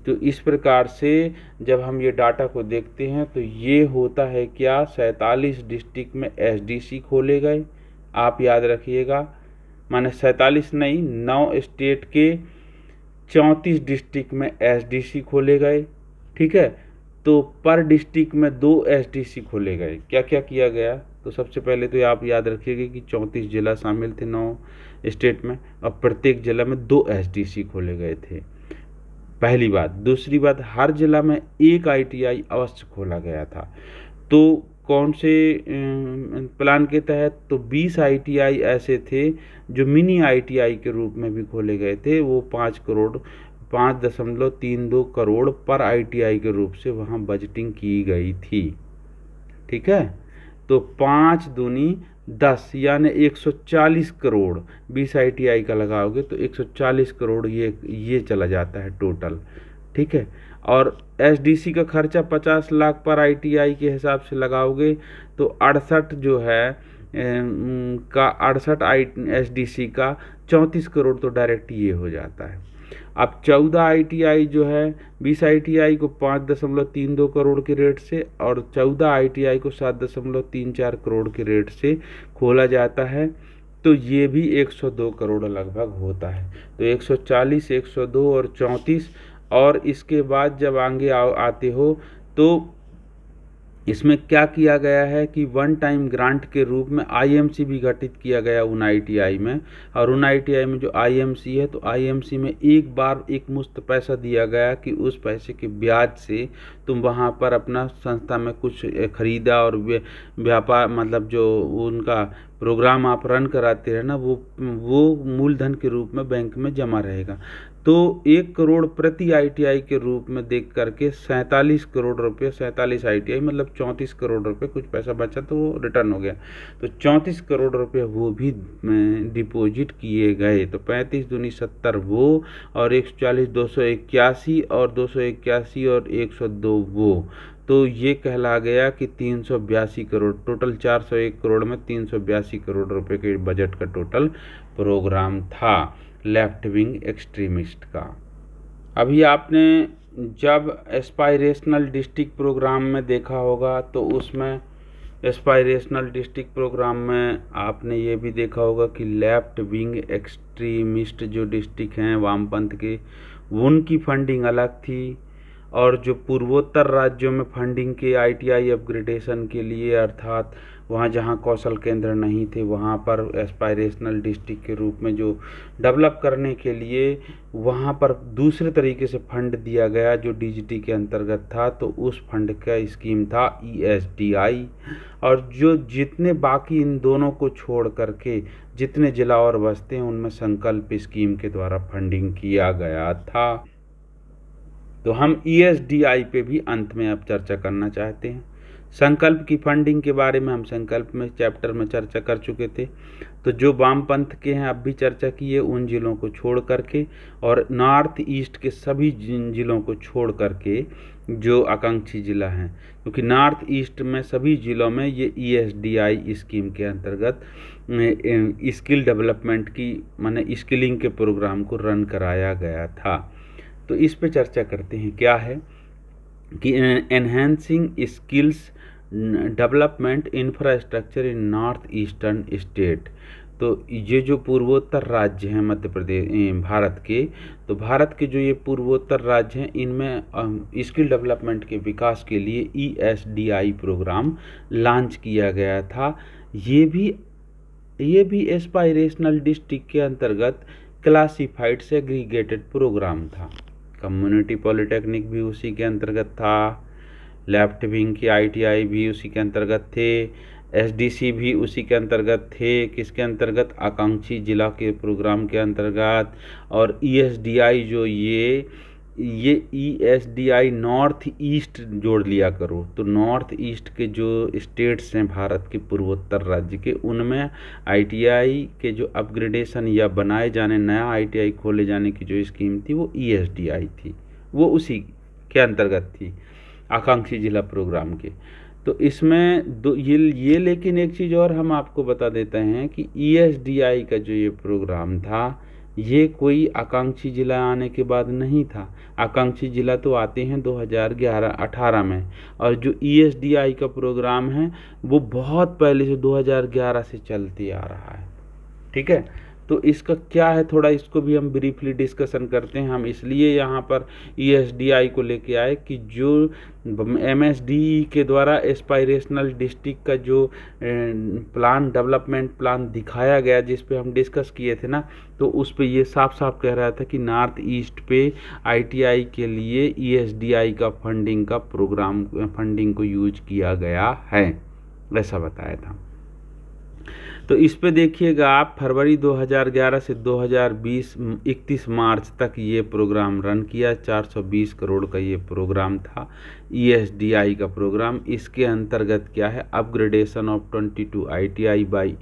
तो इस प्रकार से जब हम ये डाटा को देखते हैं तो ये होता है क्या, 47 डिस्ट्रिक्ट में एसडीसी खोले गए, आप याद रखिएगा, माने 47 नहीं, 9 स्टेट के 34 डिस्ट्रिक्ट में एसडीसी खोले गए। ठीक है, तो पर डिस्ट्रिक्ट में 2 एसडीसी खोले गए। क्या क्या किया गया, तो सबसे पहले तो आप याद रखिएगा कि 34 जिला शामिल थे 9 स्टेट में, और प्रत्येक जिला में 2 एसडीसी खोले गए थे, पहली बात। दूसरी बात, हर जिला में एक आईटीआई अवश्य खोला गया था। तो कौन से प्लान के तहत, तो 20 आईटीआई ऐसे थे जो मिनी आईटीआई के रूप में भी खोले गए थे। वो 5.32 करोड़ पर आईटीआई के रूप से वहाँ बजटिंग की गई थी। ठीक है, तो 5 दूनी 10 यानी 140 करोड़ 20 आईटीआई का लगाओगे तो 140 करोड़ ये चला जाता है टोटल। ठीक है, और एसडीसी का खर्चा 50 लाख पर आईटीआई के हिसाब से लगाओगे तो 68 जो है का 68 एसडीसी का 34 करोड़ तो डायरेक्ट ये हो जाता है। अब 14 आईटीआई जो है, 20 आईटीआई को 5.32 करोड़ के रेट से और 14 आईटीआई को 7.34 करोड़ के रेट से खोला जाता है, तो ये भी 102 करोड़ लगभग होता है। तो 140, 102 और 34, और इसके बाद जब आगे आते हो तो इसमें क्या किया गया है कि वन टाइम ग्रांट के रूप में आईएमसी भी गठित किया गया उन आईटीआई में, और उन आईटीआई में जो आईएमसी है, तो आईएमसी में एक बार एक मुश्त पैसा दिया गया कि उस पैसे के ब्याज से तुम वहाँ पर अपना संस्था में कुछ खरीदा और व्यापार, मतलब जो उनका प्रोग्राम आप रन कराते हैं ना, वो मूलधन के रूप में बैंक में जमा रहेगा। तो 1 करोड़ प्रति आईटीआई के रूप में देख करके 47 करोड़ रुपये, 47 आईटीआई मतलब 34 करोड़ रुपये, कुछ पैसा बचा तो वो रिटर्न हो गया, तो 34 करोड़ रुपये वो भी डिपॉजिट किए गए। तो 35 दूनी 70 वो, और 140 281, और 281 और 102 वो, तो ये कहला गया कि 382 करोड़, टोटल 401 करोड़ में 382 करोड़ रुपए के बजट का टोटल प्रोग्राम था लेफ्ट विंग एक्सट्रीमिस्ट का। अभी आपने जब एस्पायरेशनल डिस्ट्रिक्ट प्रोग्राम में देखा होगा तो उसमें एस्पायरेशनल डिस्ट्रिक्ट प्रोग्राम में आपने ये भी देखा होगा कि लेफ्ट विंग एक्सट्रीमिस्ट जो डिस्ट्रिक्ट हैं वामपंथ के, उनकी फंडिंग अलग थी, और जो पूर्वोत्तर राज्यों में फंडिंग के आईटीआई अपग्रेडेशन के लिए, अर्थात वहाँ जहाँ कौशल केंद्र नहीं थे वहाँ पर एस्पायरेशनल डिस्ट्रिक्ट के रूप में जो डेवलप करने के लिए वहाँ पर दूसरे तरीके से फंड दिया गया जो डीजीटी के अंतर्गत था, तो उस फंड का स्कीम था ईएसडीआई। और जो जितने बाकी इन दोनों को छोड़ करके जितने जिला और बस्ते हैं उनमें संकल्प स्कीम के द्वारा फंडिंग किया गया था। तो हम ईएसडीआई पे भी अंत में अब चर्चा करना चाहते हैं। संकल्प की फंडिंग के बारे में हम संकल्प में चैप्टर में चर्चा कर चुके थे, तो जो वामपंथ के हैं अब भी चर्चा की है उन जिलों को छोड़ करके, और नॉर्थ ईस्ट के सभी जिलों को छोड़ करके जो आकांक्षी जिला हैं, क्योंकि नॉर्थ ईस्ट में सभी जिलों में ये ईएसडीआई स्कीम के अंतर्गत स्किल डेवलपमेंट की माने स्किलिंग के प्रोग्राम को रन कराया गया था। तो इस पे चर्चा करते हैं। क्या है कि enhancing skills development infrastructure in north eastern state. तो ये जो पूर्वोत्तर राज्य हैं मध्य प्रदेश भारत के, तो भारत के जो ये पूर्वोत्तर राज्य हैं इनमें स्किल डेवलपमेंट के विकास के लिए ईएसडीआई प्रोग्राम लॉन्च किया गया था। ये भी एस्पायरेशनल डिस्ट्रिक्ट के अंतर्गत क्लासिफाइड सेग्रीगेटेड प्रोग्राम था। कम्युनिटी पॉलिटेक्निक भी उसी के अंतर्गत था, लेफ्ट विंग की आईटीआई भी उसी के अंतर्गत थे, एसडीसी भी उसी के अंतर्गत थे। किसके अंतर्गत? आकांक्षी जिला के प्रोग्राम के अंतर्गत। और ईएसडीआई जो ये ईएसडीआई नॉर्थ ईस्ट जोड़ लिया करो, तो नॉर्थ ईस्ट के जो स्टेट्स हैं भारत के पूर्वोत्तर राज्य के, उनमें आईटीआई के जो अपग्रेडेशन या बनाए जाने नया आईटीआई खोले जाने की जो स्कीम थी वो ईएसडीआई थी, वो उसी के अंतर्गत थी आकांक्षी जिला प्रोग्राम के। तो इसमें ये लेकिन एक चीज़ और हम आपको बता देते हैं कि ईएसडीआई का जो ये प्रोग्राम था ये कोई आकांक्षी जिला आने के बाद नहीं था। आकांक्षी जिला तो आते हैं 2011-18 में, और जो ईएसडीआई का प्रोग्राम है वो बहुत पहले से 2011 से चलते आ रहा है। ठीक है, तो इसका क्या है, थोड़ा इसको भी हम ब्रीफली डिस्कशन करते हैं। हम इसलिए यहाँ पर ESDI को लेके आए कि जो MSDE के द्वारा एस्पायरेशनल डिस्ट्रिक्ट का जो प्लान, डेवलपमेंट प्लान दिखाया गया, जिस पे हम डिस्कस किए थे ना, तो उस पे ये साफ साफ कह रहा था कि नॉर्थ ईस्ट पे ITI के लिए ESDI का फंडिंग का प्रोग्राम, फंडिंग को यूज किया गया है, ऐसा बताया था। तो इस पे देखिएगा आप, फरवरी 2011 से 2020 31 मार्च तक ये प्रोग्राम रन किया। 420 करोड़ का ये प्रोग्राम था, ESDI का प्रोग्राम। इसके अंतर्गत क्या है, upgradation of 22 ITI by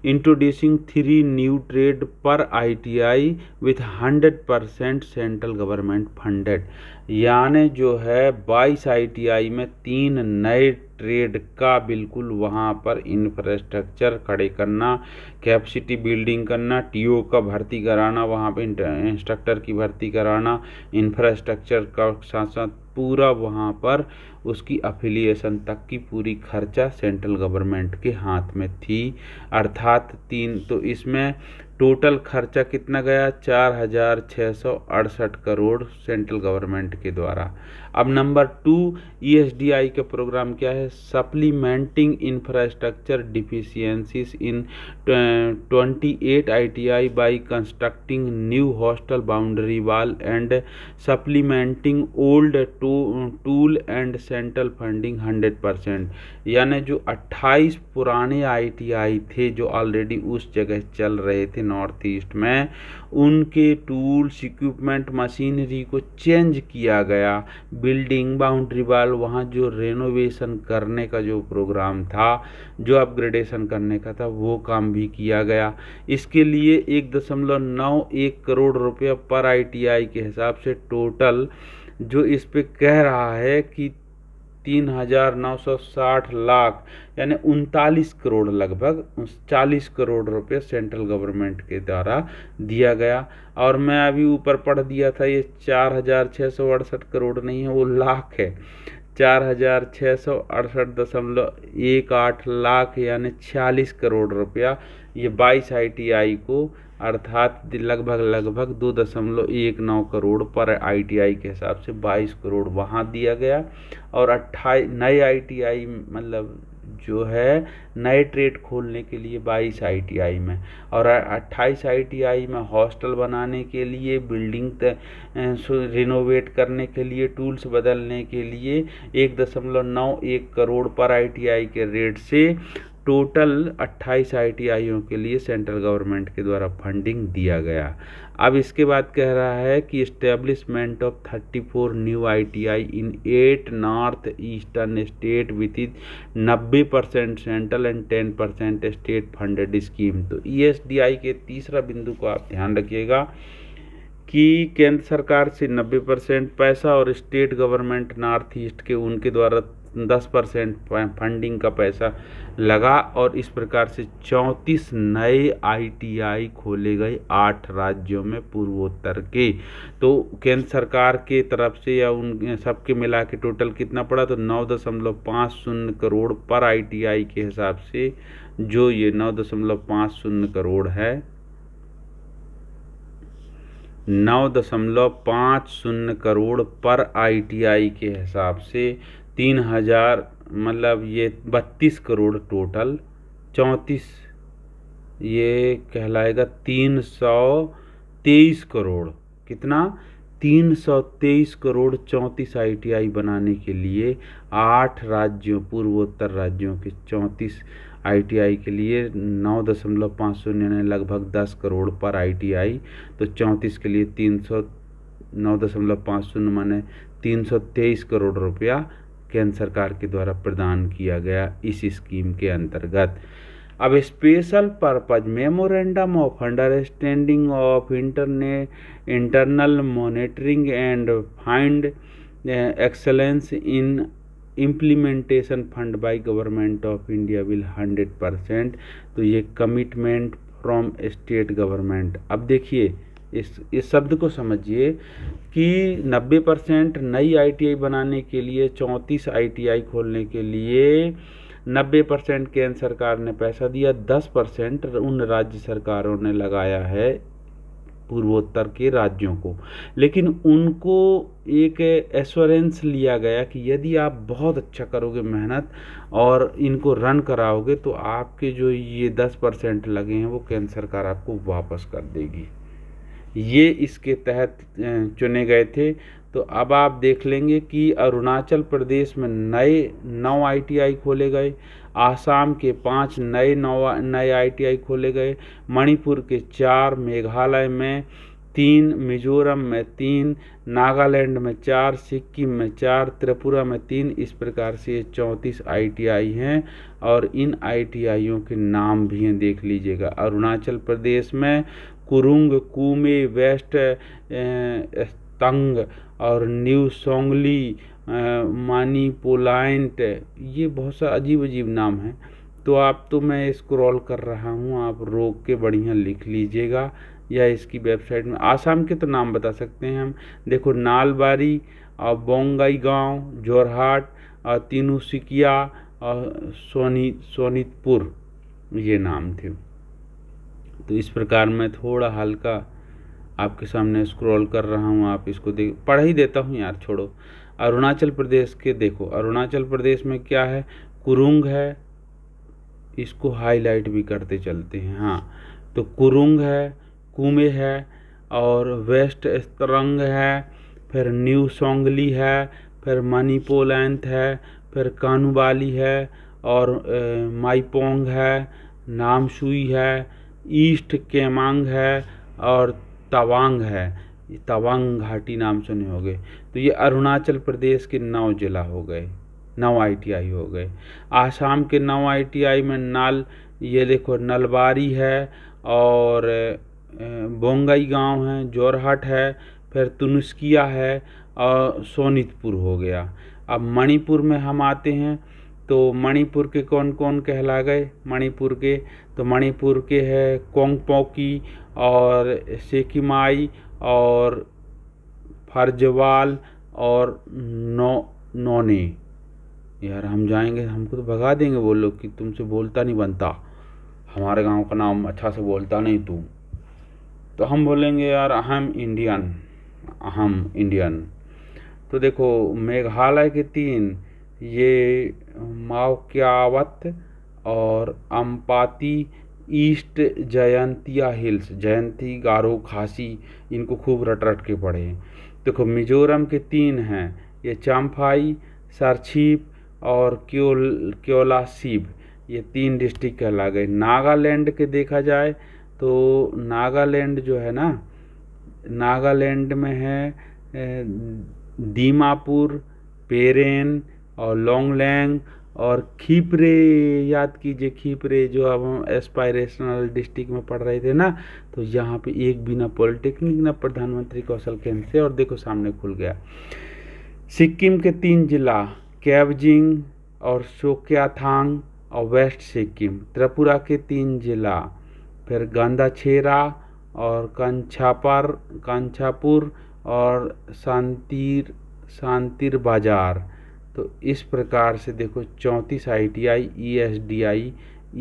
introducing 3 new trade पर ITI with 100% central government funded. यानी जो है 22 ITI में 3 नए ट्रेड का बिल्कुल वहाँ पर इंफ्रास्ट्रक्चर खड़े करना, कैपेसिटी बिल्डिंग करना, TO का भर्ती कराना, वहाँ पे इंस्ट्रक्टर की भर्ती कराना, इंफ्रास्ट्रक्चर का साथ साथ पूरा वहाँ पर उसकी अफिलिएशन तक की पूरी खर्चा सेंट्रल गवर्नमेंट के हाथ में थी। अर्थात 3, तो इसमें टोटल खर्चा कितना गया, 4668 करोड़ सेंट्रल गवर्नमेंट के द्वारा। अब नंबर 2 ESDI का प्रोग्राम क्या है, supplementing infrastructure deficiencies in 28 ITI by constructing new hostel boundary wall and supplementing old tool and central funding 100%। यानी जो 28 पुराने ITI थे जो ऑलरेडी उस जगह चल रहे थे नॉर्थ ईस्ट में, उनके टूल्स, इक्विपमेंट, मशीनरी को चेंज किया गया। बिल्डिंग, बाउंड्री वाल, वहाँ जो रेनोवेशन करने का जो प्रोग्राम था, जो अपग्रेडेशन करने का था, वो काम भी किया गया। इसके लिए 1.91 करोड़ रुपया पर ITI के हिसाब से टोटल जो इस पे कह रहा है कि 3,960 लाख यानी 39 करोड़, लगभग 40 करोड़ रुपये सेंट्रल गवर्नमेंट के द्वारा दिया गया। और मैं अभी ऊपर पढ़ दिया था, ये 4,668 करोड़ नहीं है, वो लाख है। 4,668.18 लाख यानी 46 करोड़ रुपया ये 22 ITI को, अर्थात लगभग 2.19 करोड़ पर ITI के हिसाब से 22 करोड़ वहाँ दिया गया। और 28 नए ITI, मतलब जो है नए ट्रेड खोलने के लिए 22 ITI में, और 28 ITI में हॉस्टल बनाने के लिए, बिल्डिंग रिनोवेट करने के लिए, टूल्स बदलने के लिए 1.91 करोड़ पर ITI के रेट से टोटल 28 ITIयों के लिए सेंट्रल गवर्नमेंट के द्वारा फंडिंग दिया गया। अब इसके बाद कह रहा है कि establishment of 34 new ITI in 8 north eastern state with 90% central and 10% state funded scheme. तो ESDI के तीसरा बिंदु को आप ध्यान रखिएगा कि केंद्र सरकार से 90% पैसा और स्टेट गवर्नमेंट नॉर्थ ईस्ट के उनके द्वारा 10% फंडिंग का पैसा लगा, और इस प्रकार से 34 नए ITI खोले गए 8 राज्यों में पूर्वोत्तर के। तो केंद्र सरकार के तरफ से या उन सबके मिला के टोटल कितना पड़ा, तो 9.50 करोड़ पर ITI के हिसाब से, जो ये 9.50 करोड़ है, 9.50 करोड़ पर ITI के हिसाब से 3,000, मतलब ये 32 करोड़ टोटल, 34 ये कहलाएगा 323 करोड़। कितना, 323 करोड़ 34 ITI बनाने के लिए 8 राज्यों, पूर्वोत्तर राज्यों के 34 ITI के लिए 9.50 यानी लगभग 10 करोड़ पर ITI। तो 34 के लिए 9.50 माने 323 करोड़ रुपया केंद्र सरकार के द्वारा प्रदान किया गया इस स्कीम के अंतर्गत। अब special purpose memorandum of understanding of internal monitoring and find excellence in implementation fund by government of India will 100%। तो ये कमिटमेंट फ्रॉम स्टेट गवर्नमेंट। अब देखिए इस शब्द को समझिए कि 90% नई ITI बनाने के लिए, 34 ITI खोलने के लिए 90% केंद्र सरकार ने पैसा दिया, 10% उन राज्य सरकारों ने लगाया है पूर्वोत्तर के राज्यों को। लेकिन उनको एक एश्योरेंस लिया गया कि यदि आप बहुत अच्छा करोगे मेहनत और इनको रन कराओगे तो आपके जो ये 10% लगे हैं वो केंद्र सरकार आपको वापस कर देगी। ये इसके तहत चुने गए थे। तो अब आप देख लेंगे कि अरुणाचल प्रदेश में नए 9 ITI खोले गए, आसाम के 5 नए ITI खोले गए, मणिपुर के 4, मेघालय में 3, मिजोरम में 3, नागालैंड में 4, सिक्किम में 4, त्रिपुरा में 3। इस प्रकार से ये 34 ITI हैं और इन ITIयों के नाम भी हैं, देख लीजिएगा। अरुणाचल प्रदेश में कुरुंग, कुमे, वेस्ट तंग और न्यू सोंगली, मानीपोलाइंट, ये बहुत सा अजीब अजीब नाम हैं। तो आप तो मैं स्क्रॉल कर रहा हूँ, आप रोक के बढ़िया लिख लीजिएगा या इसकी वेबसाइट में। आसाम के तो नाम बता सकते हैं हम, देखो नालबारी और बोंगाईगांव, जोरहाट और तिनसुकिया और सोनितपुर, ये नाम थे। तो इस प्रकार मैं थोड़ा हल्का आपके सामने स्क्रॉल कर रहा हूँ, आप इसको देख, पढ़ ही देता हूँ यार, छोड़ो। अरुणाचल प्रदेश के देखो, अरुणाचल प्रदेश में क्या है, कुरुंग है, इसको हाईलाइट भी करते चलते हैं। हाँ, तो कुरुंग है, कुमे है और वेस्ट स्तरंग है, फिर न्यू सोंगली है, फिर मणिपोलैंथ है, फिर कानुबाली है और माईपोंग है, नामसुई है, ईस्ट केमांग है और तवांग है। तवांग घाटी नाम सुने होंगे। तो ये अरुणाचल प्रदेश के 9 जिला हो गए, 9 ITI हो गए। आसाम के 9 ITI में ये देखो नलबारी है और बोंगाईगांव है, जोरहाट है, फिर तिनसुकिया है और सोनितपुर हो गया। अब मणिपुर में हम आते हैं, तो मणिपुर के कौन कौन कहला गए मणिपुर के, तो मणिपुर के है कोंगपोकी और सेकिमाई और फर्जवाल और नोने। यार हम जाएंगे, हमको तो भगा देंगे वो लोग कि तुमसे बोलता नहीं बनता, हमारे गांव का नाम अच्छा से बोलता नहीं तू। तो हम बोलेंगे यार अहम इंडियन। तो देखो मेघालय के 3, ये माओक्यावत और अम्पाती, ईस्ट जयंतिया हिल्स, जयंती, गारो, खासी, इनको खूब रट रट के पढ़े। देखो मिजोरम के 3 हैं, ये चाम्फाई, सरछीप और क्योलासीब, ये 3 डिस्ट्रिक्ट कहला गए। नागालैंड के देखा जाए तो नागालैंड जो है ना, नागालैंड में है दीमापुर, पेरेन और लोंगलेंग और खीपरे। याद कीजिए खीपरे, जो अब हम एस्पायरेशनल डिस्ट्रिक्ट में पढ़ रहे थे ना, तो यहाँ पे एक भी ना पॉलिटेक्निक ना प्रधानमंत्री कौशल केंद्र से, और देखो सामने खुल गया। सिक्किम के 3 जिला, कैवजिंग और सोक्याथांग और वेस्ट सिक्किम। त्रिपुरा के 3 जिला, फिर गांधाछेरा और कांछापुर और शांतिर बाजार। तो इस प्रकार से देखो 34 ITI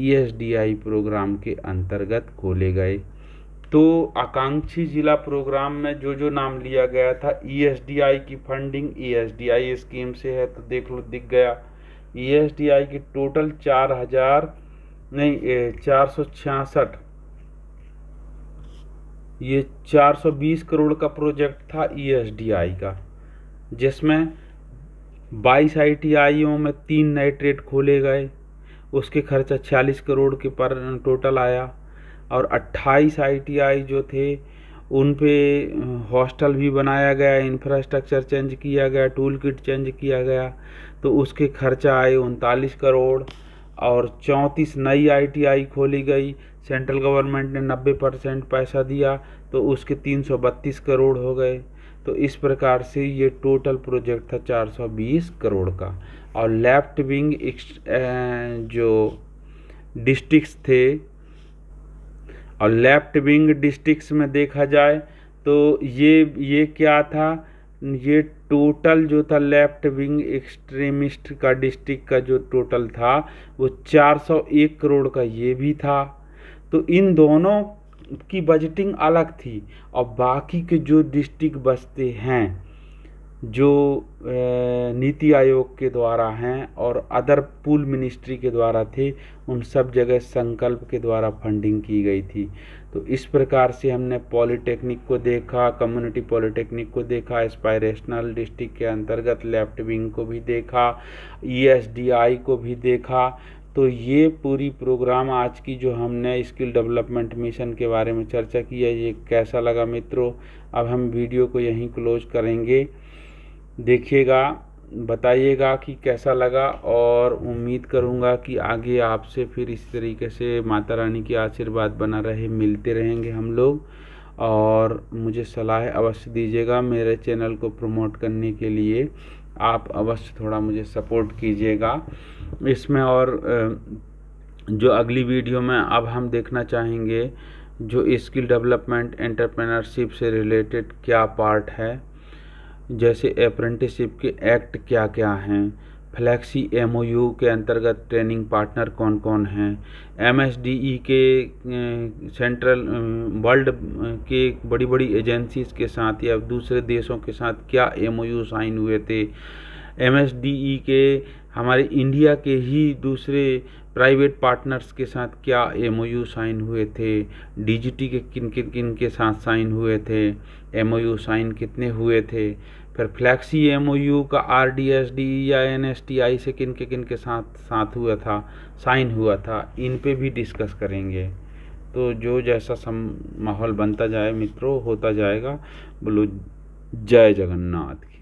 ESDI प्रोग्राम के अंतर्गत खोले गए। तो आकांक्षी जिला प्रोग्राम में जो जो नाम लिया गया था, ESDI की फंडिंग ESDI स्कीम से है, तो देख लो दिख गया। ESDI की टोटल 466, ये 420 करोड़ का प्रोजेक्ट था ESDI का, जिसमें 22 ITIयों में 3 नए ट्रेड खोले गए, उसके खर्चा 46 करोड़ के पर टोटल आया। और 28 ITI जो थे उन पे हॉस्टल भी बनाया गया, इंफ्रास्ट्रक्चर चेंज किया गया, टूल किट चेंज किया गया, तो उसके खर्चा आए 39 करोड़। और 34 नई ITI खोली गई, सेंट्रल गवर्नमेंट ने 90% पैसा दिया, तो उसके 332 करोड़ हो गए। तो इस प्रकार से ये टोटल प्रोजेक्ट था 420 करोड़ का। और लेफ्ट विंग जो डिस्ट्रिक्ट्स थे, और लेफ्ट विंग डिस्ट्रिक्ट्स में देखा जाए तो ये क्या था, ये टोटल जो था लेफ्ट विंग एक्सट्रीमिस्ट का डिस्ट्रिक्ट का जो टोटल था वो 401 करोड़ का ये भी था। तो इन दोनों की बजटिंग अलग थी। और बाकी के जो डिस्ट्रिक्ट बचते हैं जो नीति आयोग के द्वारा हैं और अदर पूल मिनिस्ट्री के द्वारा थे, उन सब जगह संकल्प के द्वारा फंडिंग की गई थी। तो इस प्रकार से हमने पॉलिटेक्निक को देखा, कम्युनिटी पॉलिटेक्निक को देखा, एस्पायरेशनल डिस्ट्रिक्ट के अंतर्गत लेफ्ट विंग को भी देखा, ESDI को भी देखा। तो ये पूरी प्रोग्राम आज की जो हमने स्किल डेवलपमेंट मिशन के बारे में चर्चा की है, ये कैसा लगा मित्रों। अब हम वीडियो को यहीं क्लोज करेंगे। देखिएगा, बताइएगा कि कैसा लगा, और उम्मीद करूँगा कि आगे आपसे फिर इस तरीके से माता रानी की आशीर्वाद बना रहे, मिलते रहेंगे हम लोग। और मुझे सलाह अवश्य दीजिएगा मेरे चैनल को प्रमोट करने के लिए, आप अवश्य थोड़ा मुझे सपोर्ट कीजिएगा इसमें। और जो अगली वीडियो में अब हम देखना चाहेंगे जो स्किल डेवलपमेंट एंटरप्रेन्योरशिप से रिलेटेड क्या पार्ट है, जैसे अप्रेंटिसशिप के एक्ट क्या क्या हैं, फ्लेक्सी MOU के अंतर्गत ट्रेनिंग पार्टनर कौन कौन हैं, MSDE के सेंट्रल वर्ल्ड के बड़ी बड़ी एजेंसीज़ के साथ या दूसरे देशों के साथ क्या MOU साइन हुए थे, MSDE के हमारे इंडिया के ही दूसरे प्राइवेट पार्टनर्स के साथ क्या MOU साइन हुए थे, DGT के किन के साथ साइन हुए थे, MOU साइन कितने हुए थे, फिर फ्लैक्सी MOU का RDSDE या NSTI से किन के साथ हुआ था, साइन हुआ था, इन पे भी डिस्कस करेंगे। तो जो जैसा माहौल बनता जाए मित्रों, होता जाएगा। बोलो जय जगन्नाथ।